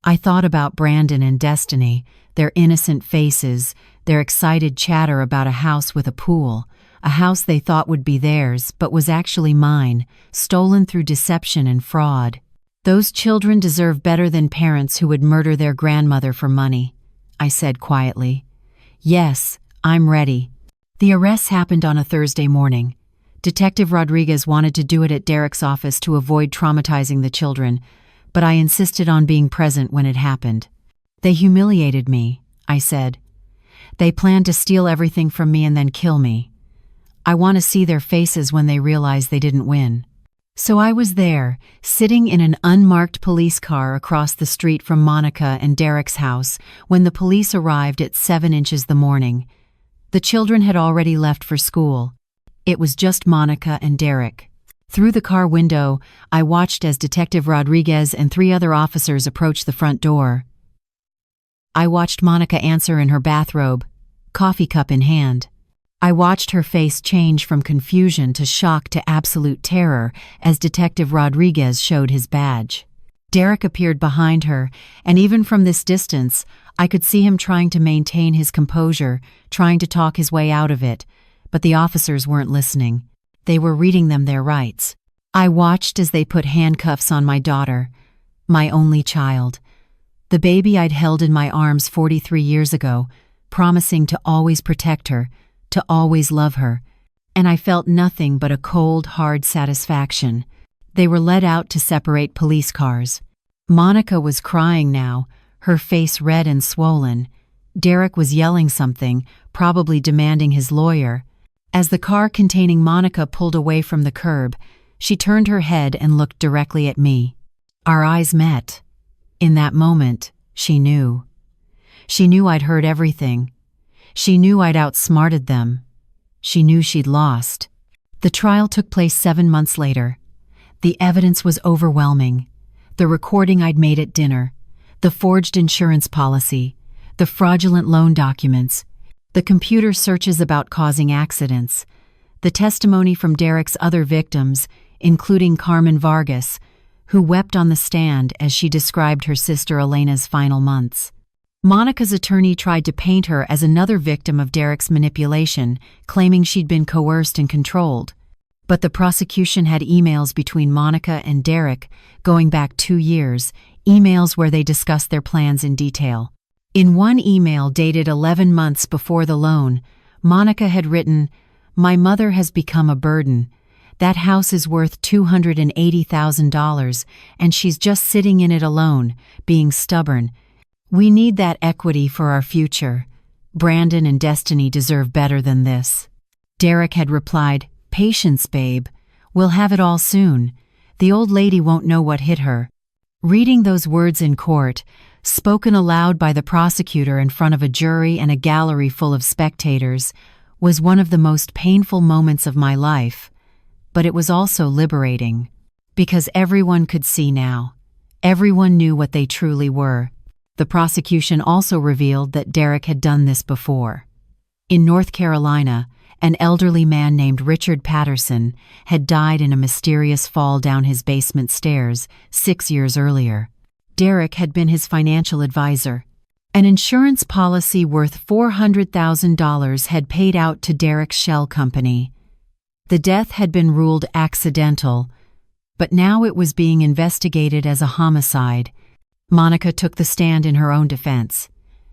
I thought about Brandon and Destiny, their innocent faces, their excited chatter about a house with a pool, a house they thought would be theirs but was actually mine, stolen through deception and fraud. "Those children deserve better than parents who would murder their grandmother for money," I said quietly. "Yes, I'm ready." The arrests happened on a Thursday morning. Detective Rodriguez wanted to do it at Derek's office to avoid traumatizing the children, but I insisted on being present when it happened. "They humiliated me," I said. "They plan to steal everything from me and then kill me. I want to see their faces when they realize they didn't win." So I was there, sitting in an unmarked police car across the street from Monica and Derek's house when the police arrived at 7 inches the morning. The children had already left for school. It was just Monica and Derek. Through the car window, I watched as Detective Rodriguez and 3 other officers approached the front door. I watched Monica answer in her bathrobe, coffee cup in hand. I watched her face change from confusion to shock to absolute terror as Detective Rodriguez showed his badge. Derek appeared behind her, and even from this distance, I could see him trying to maintain his composure, trying to talk his way out of it, but the officers weren't listening. They were reading them their rights. I watched as they put handcuffs on my daughter, my only child, the baby I'd held in my arms 43 years ago, promising to always protect her, to always love her, and I felt nothing but a cold, hard satisfaction. They were led out to separate police cars. Monica was crying now, her face red and swollen. Derek was yelling something, probably demanding his lawyer. As the car containing Monica pulled away from the curb, she turned her head and looked directly at me. Our eyes met. In that moment, she knew. She knew I'd heard everything. She knew I'd outsmarted them. She knew she'd lost. The trial took place 7 months later. The evidence was overwhelming. The recording I'd made at dinner, the forged insurance policy, the fraudulent loan documents, the computer searches about causing accidents, the testimony from Derek's other victims, including Carmen Vargas, who wept on the stand as she described her sister Elena's final months. Monica's attorney tried to paint her as another victim of Derek's manipulation, claiming she'd been coerced and controlled. But the prosecution had emails between Monica and Derek going back 2 years, emails where they discussed their plans in detail. In one email dated 11 months before the loan, Monica had written, "My mother has become a burden. That house is worth $280,000, and she's just sitting in it alone, being stubborn. We need that equity for our future. Brandon and Destiny deserve better than this." Derek had replied, "Patience, babe. We'll have it all soon. The old lady won't know what hit her." Reading those words in court, spoken aloud by the prosecutor in front of a jury and a gallery full of spectators, was one of the most painful moments of my life. But it was also liberating. Because everyone could see now. Everyone knew what they truly were. The prosecution also revealed that Derek had done this before. In North Carolina, an elderly man named Richard Patterson had died in a mysterious fall down his basement stairs 6 years earlier. Derek had been his financial advisor. An insurance policy worth $400,000 had paid out to Derek's shell company. The death had been ruled accidental, but now it was being investigated as a homicide. Monica took the stand in her own defense.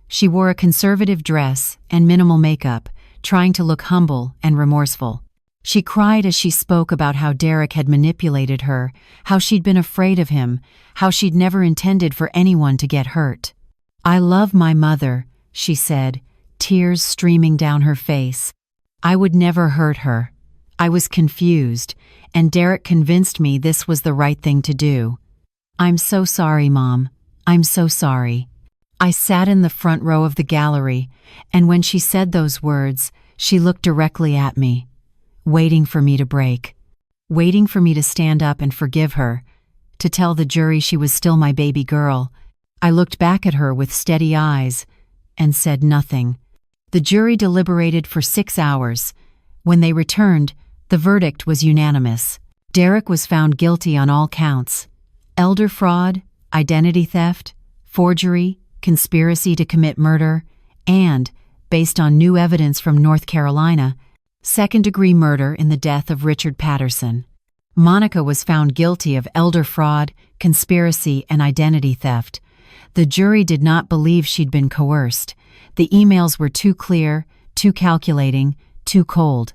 She wore a conservative dress and minimal makeup, trying to look humble and remorseful. She cried as she spoke about how Derek had manipulated her, how she'd been afraid of him, how she'd never intended for anyone to get hurt. "I love my mother," she said, tears streaming down her face. "I would never hurt her. I was confused, and Derek convinced me this was the right thing to do. I'm so sorry, Mom. I'm so sorry." I sat in the front row of the gallery, and when she said those words, she looked directly at me, waiting for me to break, waiting for me to stand up and forgive her, to tell the jury she was still my baby girl. I looked back at her with steady eyes and said nothing. The jury deliberated for 6 hours. When they returned, the verdict was unanimous. Derek was found guilty on all counts: elder fraud, identity theft, forgery, conspiracy to commit murder, and, based on new evidence from North Carolina, second-degree murder in the death of Richard Patterson. Monica was found guilty of elder fraud, conspiracy, and identity theft. The jury did not believe she'd been coerced. The emails were too clear, too calculating, too cold.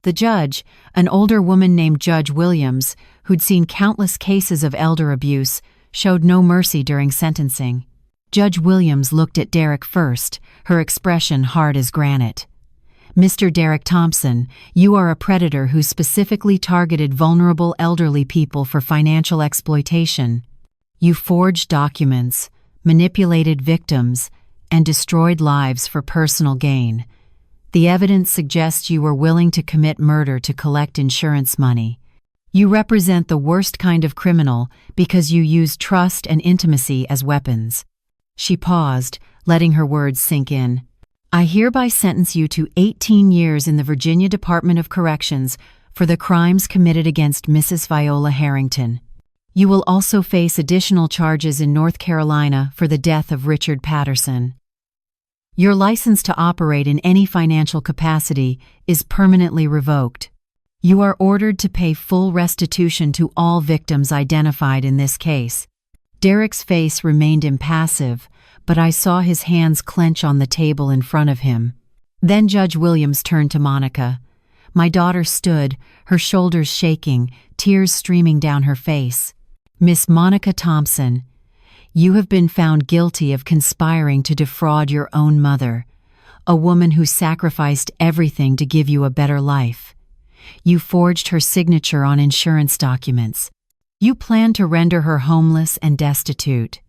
The judge, an older woman named Judge Williams, who'd seen countless cases of elder abuse, showed no mercy during sentencing. Judge Williams looked at Derek first, her expression hard as granite. Mr. Derek Thompson, you are a predator who specifically targeted vulnerable elderly people for financial exploitation. You forged documents, manipulated victims, and destroyed lives for personal gain. The evidence suggests you were willing to commit murder to collect insurance money. You represent the worst kind of criminal because you used trust and intimacy as weapons. She paused, letting her words sink in. I hereby sentence you to 18 years in the Virginia Department of Corrections for the crimes committed against Mrs. Viola Harrington. You will also face additional charges in North Carolina for the death of Richard Patterson. Your license to operate in any financial capacity is permanently revoked. You are ordered to pay full restitution to all victims identified in this case. Derek's face remained impassive, but I saw his hands clench on the table in front of him. Then Judge Williams turned to Monica. My daughter stood, her shoulders shaking, tears streaming down her face. Miss Monica Thompson, you have been found guilty of conspiring to defraud your own mother, a woman who sacrificed everything to give you a better life. You forged her signature on insurance documents. You planned to render her homeless and destitute.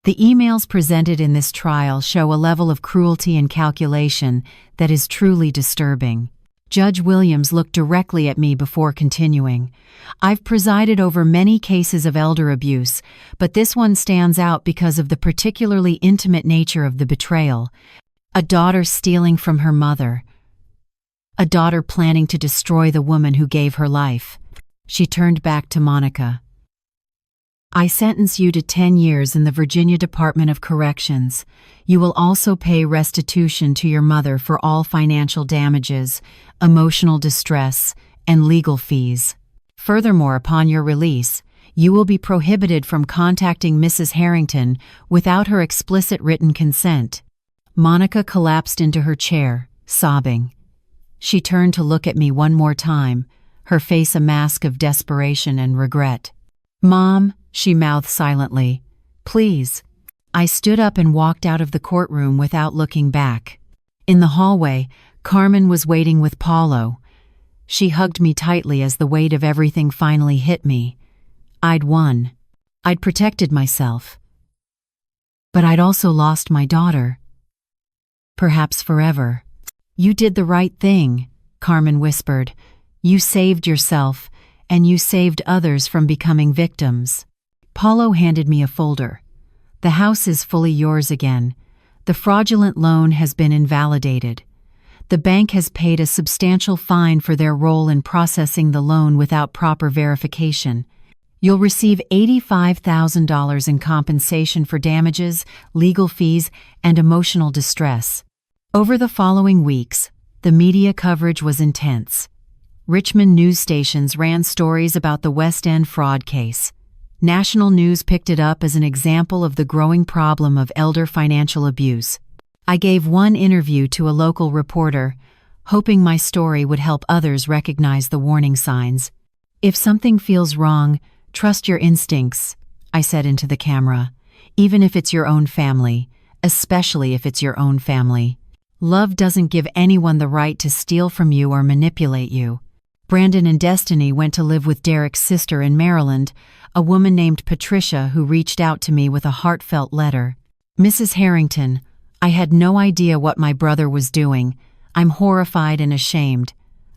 The emails presented in this trial show a level of cruelty and calculation that is truly disturbing. Judge Williams looked directly at me before continuing. I've presided over many cases of elder abuse, but this one stands out because of the particularly intimate nature of the betrayal. A daughter stealing from her mother. A daughter planning to destroy the woman who gave her life. She turned back to Monica. I sentence you to 10 years in the Virginia Department of Corrections. You will also pay restitution to your mother for all financial damages, emotional distress, and legal fees. Furthermore, upon your release, you will be prohibited from contacting Mrs. Harrington without her explicit written consent. Monica collapsed into her chair, sobbing. She turned to look at me one more time, her face a mask of desperation and regret. Mom, she mouthed silently. Please. I stood up and walked out of the courtroom without looking back. In the hallway, Carmen was waiting with Paulo. She hugged me tightly as the weight of everything finally hit me. I'd won. I'd protected myself. But I'd also lost my daughter. Perhaps forever. You did the right thing, Carmen whispered. You saved yourself, and you saved others from becoming victims. Paulo handed me a folder. The house is fully yours again. The fraudulent loan has been invalidated. The bank has paid a substantial fine for their role in processing the loan without proper verification. You'll receive $85,000 in compensation for damages, legal fees, and emotional distress. Over the following weeks, the media coverage was intense. Richmond news stations ran stories about the West End fraud case. National news picked it up as an example of the growing problem of elder financial abuse. I gave one interview to a local reporter, hoping my story would help others recognize the warning signs. If something feels wrong, trust your instincts, I said into the camera, even if it's your own family, especially if it's your own family. Love doesn't give anyone the right to steal from you or manipulate you. Brandon and Destiny went to live with Derek's sister in Maryland, a woman named Patricia who reached out to me with a heartfelt letter. Mrs. Harrington, I had no idea what my brother was doing. I'm horrified and ashamed.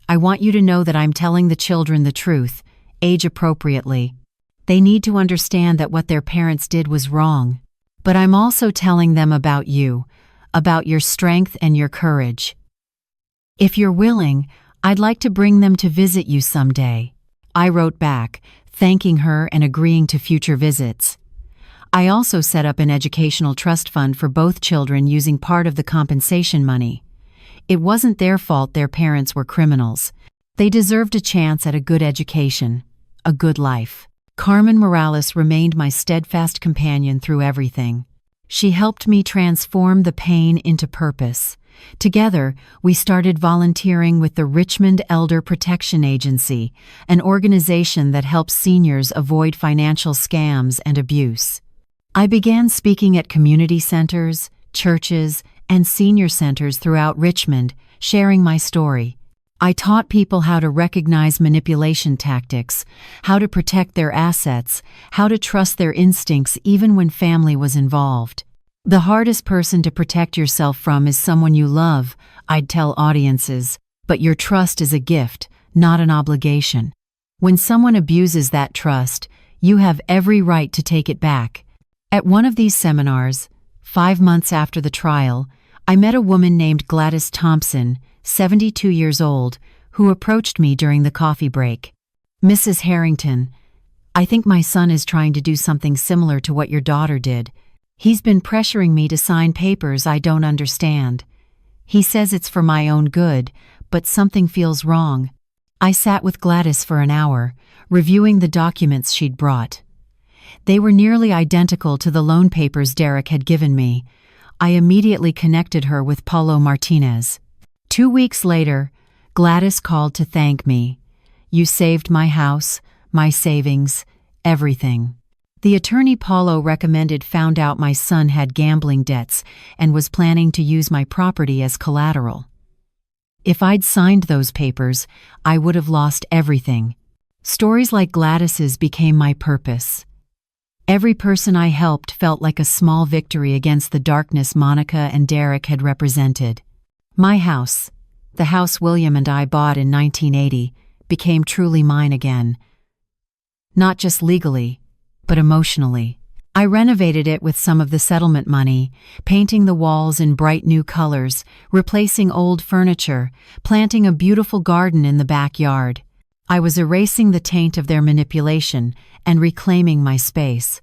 I want you to know that I'm telling the children the truth, age appropriately. They need to understand that what their parents did was wrong. But I'm also telling them about you, about your strength and your courage. If you're willing, I'd like to bring them to visit you someday. I wrote back, thanking her and agreeing to future visits. I also set up an educational trust fund for both children using part of the compensation money. It wasn't their fault their parents were criminals. They deserved a chance at a good education, a good life. Carmen Morales remained my steadfast companion through everything. She helped me transform the pain into purpose. Together, we started volunteering with the Richmond Elder Protection Agency, an organization that helps seniors avoid financial scams and abuse. I began speaking at community centers, churches, and senior centers throughout Richmond, sharing my story. I taught people how to recognize manipulation tactics, how to protect their assets, how to trust their instincts even when family was involved. The hardest person to protect yourself from is someone you love, I'd tell audiences, but your trust is a gift, not an obligation. When someone abuses that trust, you have every right to take it back. At one of these seminars, 5 months after the trial, I met a woman named Gladys Thompson, 72 years old, who approached me during the coffee break. "Mrs. Harrington, I think my son is trying to do something similar to what your daughter did. He's been pressuring me to sign papers I don't understand. He says it's for my own good, but something feels wrong." I sat with Gladys for an hour, reviewing the documents she'd brought. They were nearly identical to the loan papers Derek had given me. I immediately connected her with Paulo Martinez. 2 weeks later, Gladys called to thank me. "You saved my house, my savings, everything." The attorney Paulo recommended found out my son had gambling debts and was planning to use my property as collateral. If I'd signed those papers, I would have lost everything. Stories like Gladys's became my purpose. Every person I helped felt like a small victory against the darkness Monica and Derek had represented. My house, the house William and I bought in 1980, became truly mine again. Not just legally, but emotionally. I renovated it with some of the settlement money, painting the walls in bright new colors, replacing old furniture, planting a beautiful garden in the backyard. I was erasing the taint of their manipulation and reclaiming my space.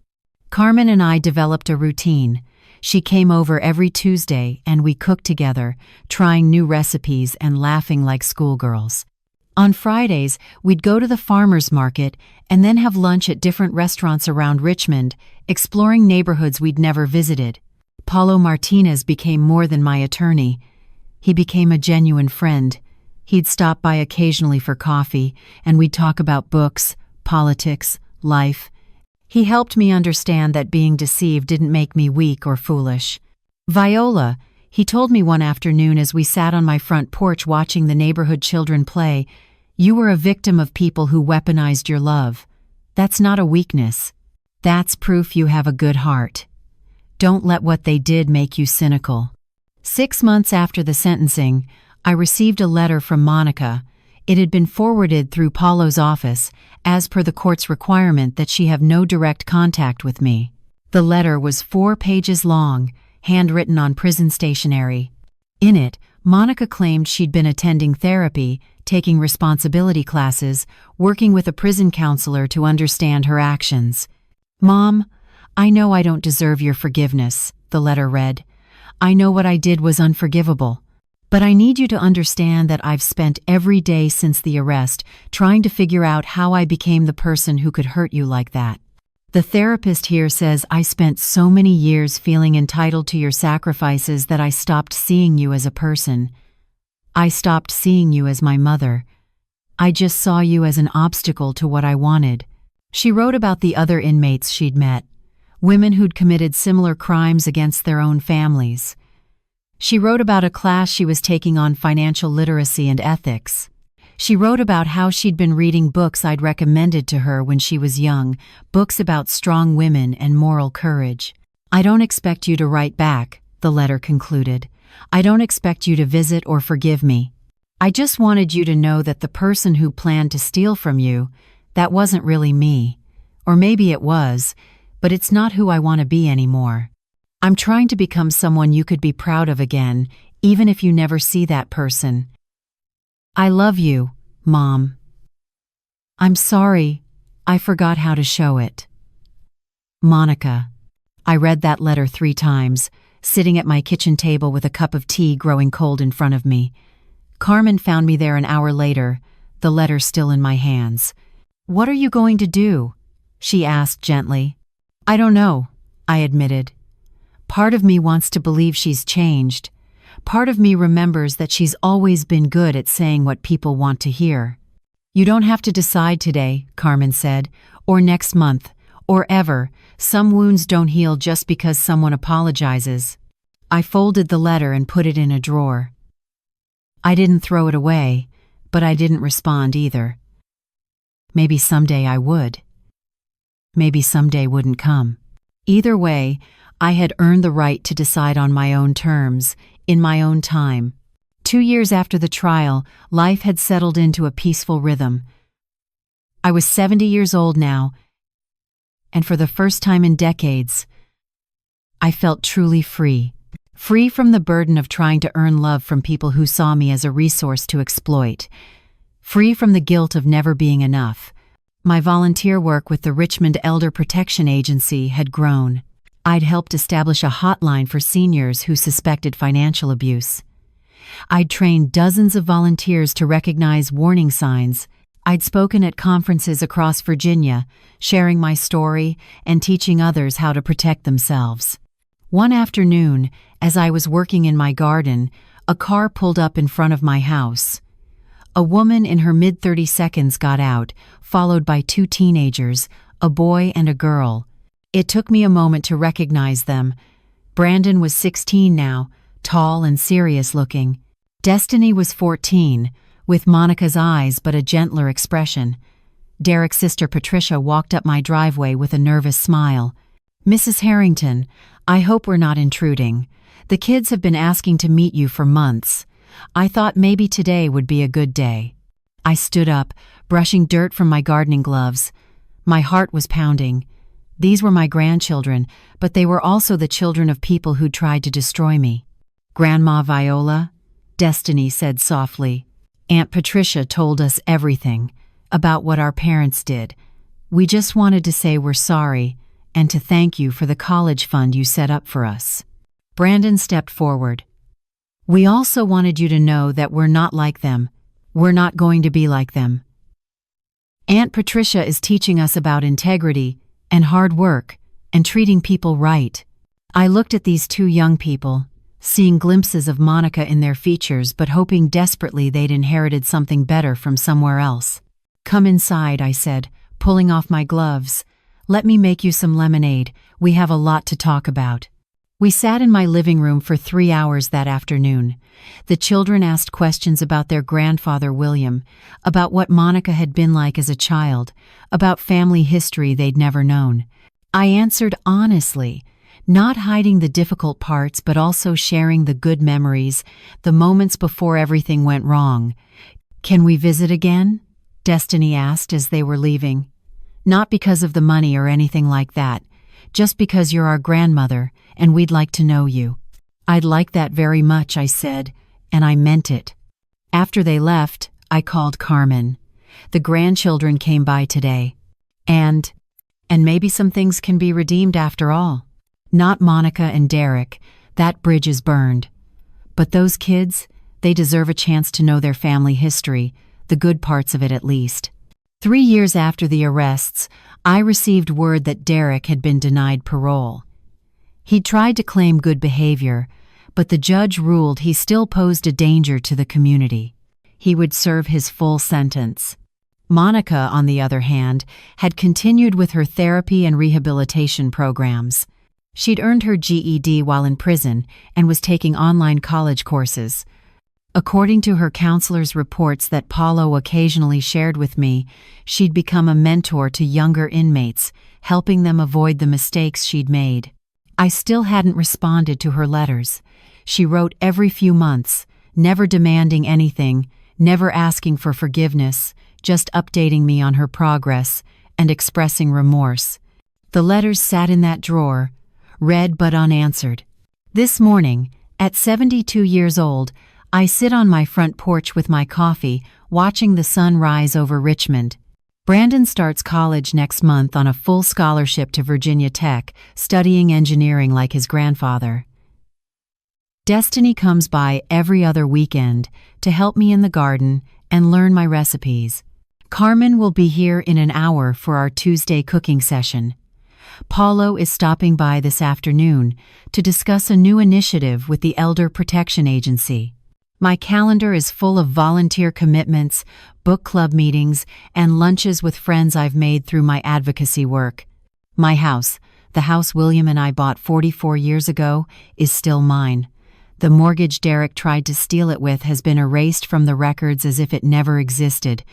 Carmen and I developed a routine. She came over every Tuesday and we cooked together, trying new recipes and laughing like schoolgirls. On Fridays, we'd go to the farmers market and then have lunch at different restaurants around Richmond, exploring neighborhoods we'd never visited. Paulo Martinez became more than my attorney. He became a genuine friend. He'd stop by occasionally for coffee, and we'd talk about books, politics, life. He helped me understand that being deceived didn't make me weak or foolish. "Viola," he told me one afternoon as we sat on my front porch watching the neighborhood children play, "you were a victim of people who weaponized your love. That's not a weakness. That's proof you have a good heart. Don't let what they did make you cynical." 6 months after the sentencing, I received a letter from Monica. It had been forwarded through Paulo's office, as per the court's requirement that she have no direct contact with me. The letter was 4 pages long, handwritten on prison stationery. In it, Monica claimed she'd been attending therapy, taking responsibility classes, working with a prison counselor to understand her actions. "Mom, I know I don't deserve your forgiveness," the letter read. "I know what I did was unforgivable. But I need you to understand that I've spent every day since the arrest trying to figure out how I became the person who could hurt you like that. The therapist here says I spent so many years feeling entitled to your sacrifices that I stopped seeing you as a person. I stopped seeing you as my mother. I just saw you as an obstacle to what I wanted." She wrote about the other inmates she'd met, women who'd committed similar crimes against their own families. She wrote about a class she was taking on financial literacy and ethics. She wrote about how she'd been reading books I'd recommended to her when she was young, books about strong women and moral courage. "I don't expect you to write back," the letter concluded. "I don't expect you to visit or forgive me. I just wanted you to know that the person who planned to steal from you, that wasn't really me. Or maybe it was, but it's not who I want to be anymore. I'm trying to become someone you could be proud of again, even if you never see that person. I love you, Mom. I'm sorry, I forgot how to show it. Monica." I read that letter 3 times, sitting at my kitchen table with a cup of tea growing cold in front of me. Carmen found me there an hour later, the letter still in my hands. "What are you going to do?" she asked gently. "I don't know," I admitted. Part of me wants to believe she's changed. Part of me remembers that she's always been good at saying what people want to hear. "You don't have to decide today," Carmen said, "or next month, or ever. Some wounds don't heal just because someone apologizes. I folded the letter and put it in a drawer. I didn't throw it away, but I didn't respond either. Maybe someday I would. Maybe someday wouldn't come. Either way, I had earned the right to decide on my own terms, in my own time. 2 years after the trial, life had settled into a peaceful rhythm. I was 70 years old now, and for the first time in decades, I felt truly free. Free from the burden of trying to earn love from people who saw me as a resource to exploit. Free from the guilt of never being enough. My volunteer work with the Richmond Elder Protection Agency had grown. I'd helped establish a hotline for seniors who suspected financial abuse. I'd trained dozens of volunteers to recognize warning signs. I'd spoken at conferences across Virginia, sharing my story and teaching others how to protect themselves. One afternoon, as I was working in my garden, a car pulled up in front of my house. A woman in her mid-30s got out, followed by 2 teenagers, a boy and a girl. It took me a moment to recognize them. Brandon was 16 now, tall and serious-looking. Destiny was 14, with Monica's eyes but a gentler expression. Derek's sister Patricia walked up my driveway with a nervous smile. "Mrs. Harrington, I hope we're not intruding. The kids have been asking to meet you for months. I thought maybe today would be a good day." I stood up, brushing dirt from my gardening gloves. My heart was pounding. These were my grandchildren, but they were also the children of people who tried to destroy me. "Grandma Viola," Destiny said softly, "Aunt Patricia told us everything about what our parents did. We just wanted to say we're sorry and to thank you for the college fund you set up for us." Brandon stepped forward. "We also wanted you to know that we're not like them. We're not going to be like them. Aunt Patricia is teaching us about integrity and hard work and treating people right." I looked at these 2 young people, seeing glimpses of Monica in their features but hoping desperately they'd inherited something better from somewhere else. "Come inside," I said, pulling off my gloves. "Let me make you some lemonade. We have a lot to talk about." We sat in my living room for 3 hours that afternoon. The children asked questions about their grandfather William, about what Monica had been like as a child, about family history they'd never known. I answered honestly, not hiding the difficult parts but also sharing the good memories, the moments before everything went wrong. "Can we visit again?" Destiny asked as they were leaving. "Not because of the money or anything like that, just because you're our grandmother and we'd like to know you." "I'd like that very much," I said, and I meant it. After they left, I called Carmen. "The grandchildren came by today. And maybe some things can be redeemed after all. Not Monica and Derek, that bridge is burned. But those kids, they deserve a chance to know their family history, the good parts of it at least." 3 years after the arrests, I received word that Derek had been denied parole. He'd tried to claim good behavior, but the judge ruled he still posed a danger to the community. He would serve his full sentence. Monica, on the other hand, had continued with her therapy and rehabilitation programs. She'd earned her GED while in prison and was taking online college courses. According to her counselor's reports that Paulo occasionally shared with me, she'd become a mentor to younger inmates, helping them avoid the mistakes she'd made. I still hadn't responded to her letters. She wrote every few months, never demanding anything, never asking for forgiveness, just updating me on her progress and expressing remorse. The letters sat in that drawer, read but unanswered. This morning, at 72 years old, I sit on my front porch with my coffee, watching the sun rise over Richmond. Brandon starts college next month on a full scholarship to Virginia Tech, studying engineering like his grandfather. Destiny comes by every other weekend to help me in the garden and learn my recipes. Carmen will be here in an hour for our Tuesday cooking session. Paulo is stopping by this afternoon to discuss a new initiative with the Elder Protection Agency. My calendar is full of volunteer commitments, book club meetings, and lunches with friends I've made through my advocacy work. My house, the house William and I bought 44 years ago, is still mine. The mortgage Derek tried to steal it with has been erased from the records as if it never existed.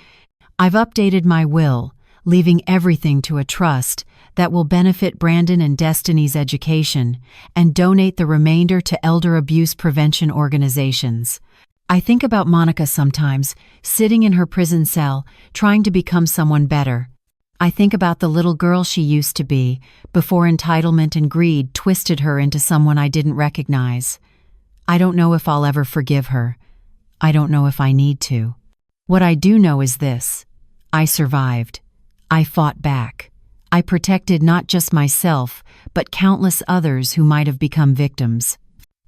I've updated my will, leaving everything to a trust that will benefit Brandon and Destiny's education and donate the remainder to elder abuse prevention organizations. I think about Monica sometimes, sitting in her prison cell, trying to become someone better. I think about the little girl she used to be before entitlement and greed twisted her into someone I didn't recognize. I don't know if I'll ever forgive her. I don't know if I need to. What I do know is this: I survived. I fought back. I protected not just myself, but countless others who might have become victims.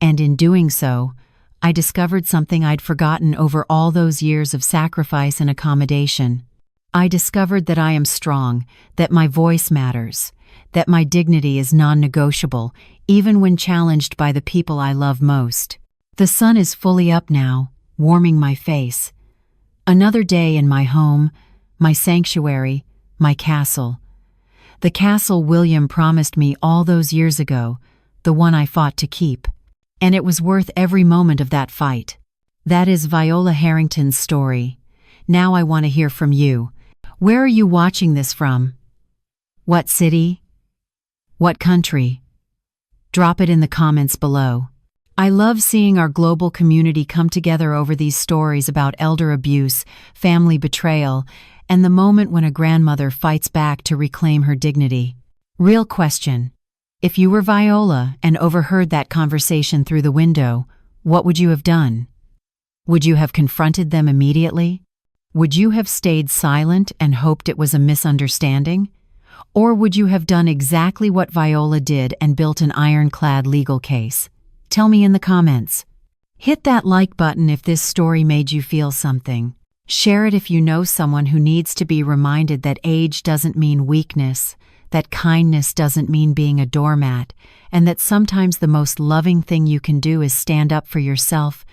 And in doing so, I discovered something I'd forgotten over all those years of sacrifice and accommodation. I discovered that I am strong, that my voice matters, that my dignity is non-negotiable, even when challenged by the people I love most. The sun is fully up now, warming my face. Another day in my home, my sanctuary, my castle. The castle William promised me all those years ago, the one I fought to keep. And it was worth every moment of that fight. That is Viola Harrington's story. Now I want to hear from you. Where are you watching this from? What city? What country? Drop it in the comments below. I love seeing our global community come together over these stories about elder abuse, family betrayal, and the moment when a grandmother fights back to reclaim her dignity. Real question: if you were Viola and overheard that conversation through the window, what would you have done? Would you have confronted them immediately? Would you have stayed silent and hoped it was a misunderstanding? Or would you have done exactly what Viola did and built an ironclad legal case? Tell me in the comments. Hit that like button if this story made you feel something. Share it if you know someone who needs to be reminded that age doesn't mean weakness, that kindness doesn't mean being a doormat, and that sometimes the most loving thing you can do is stand up for yourself,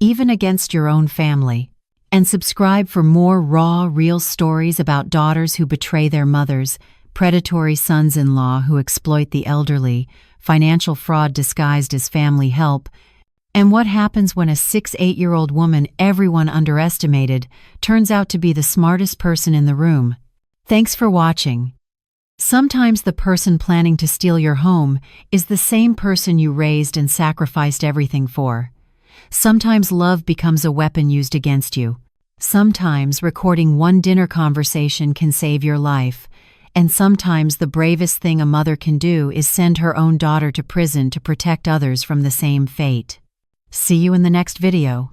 even against your own family. And subscribe for more raw, real stories about daughters who betray their mothers, predatory sons-in-law who exploit the elderly, financial fraud disguised as family help, and what happens when a 6-8-year-old woman everyone underestimated turns out to be the smartest person in the room. Thanks for watching. Sometimes the person planning to steal your home is the same person you raised and sacrificed everything for. Sometimes love becomes a weapon used against you. Sometimes recording one dinner conversation can save your life. And sometimes the bravest thing a mother can do is send her own daughter to prison to protect others from the same fate. See you in the next video.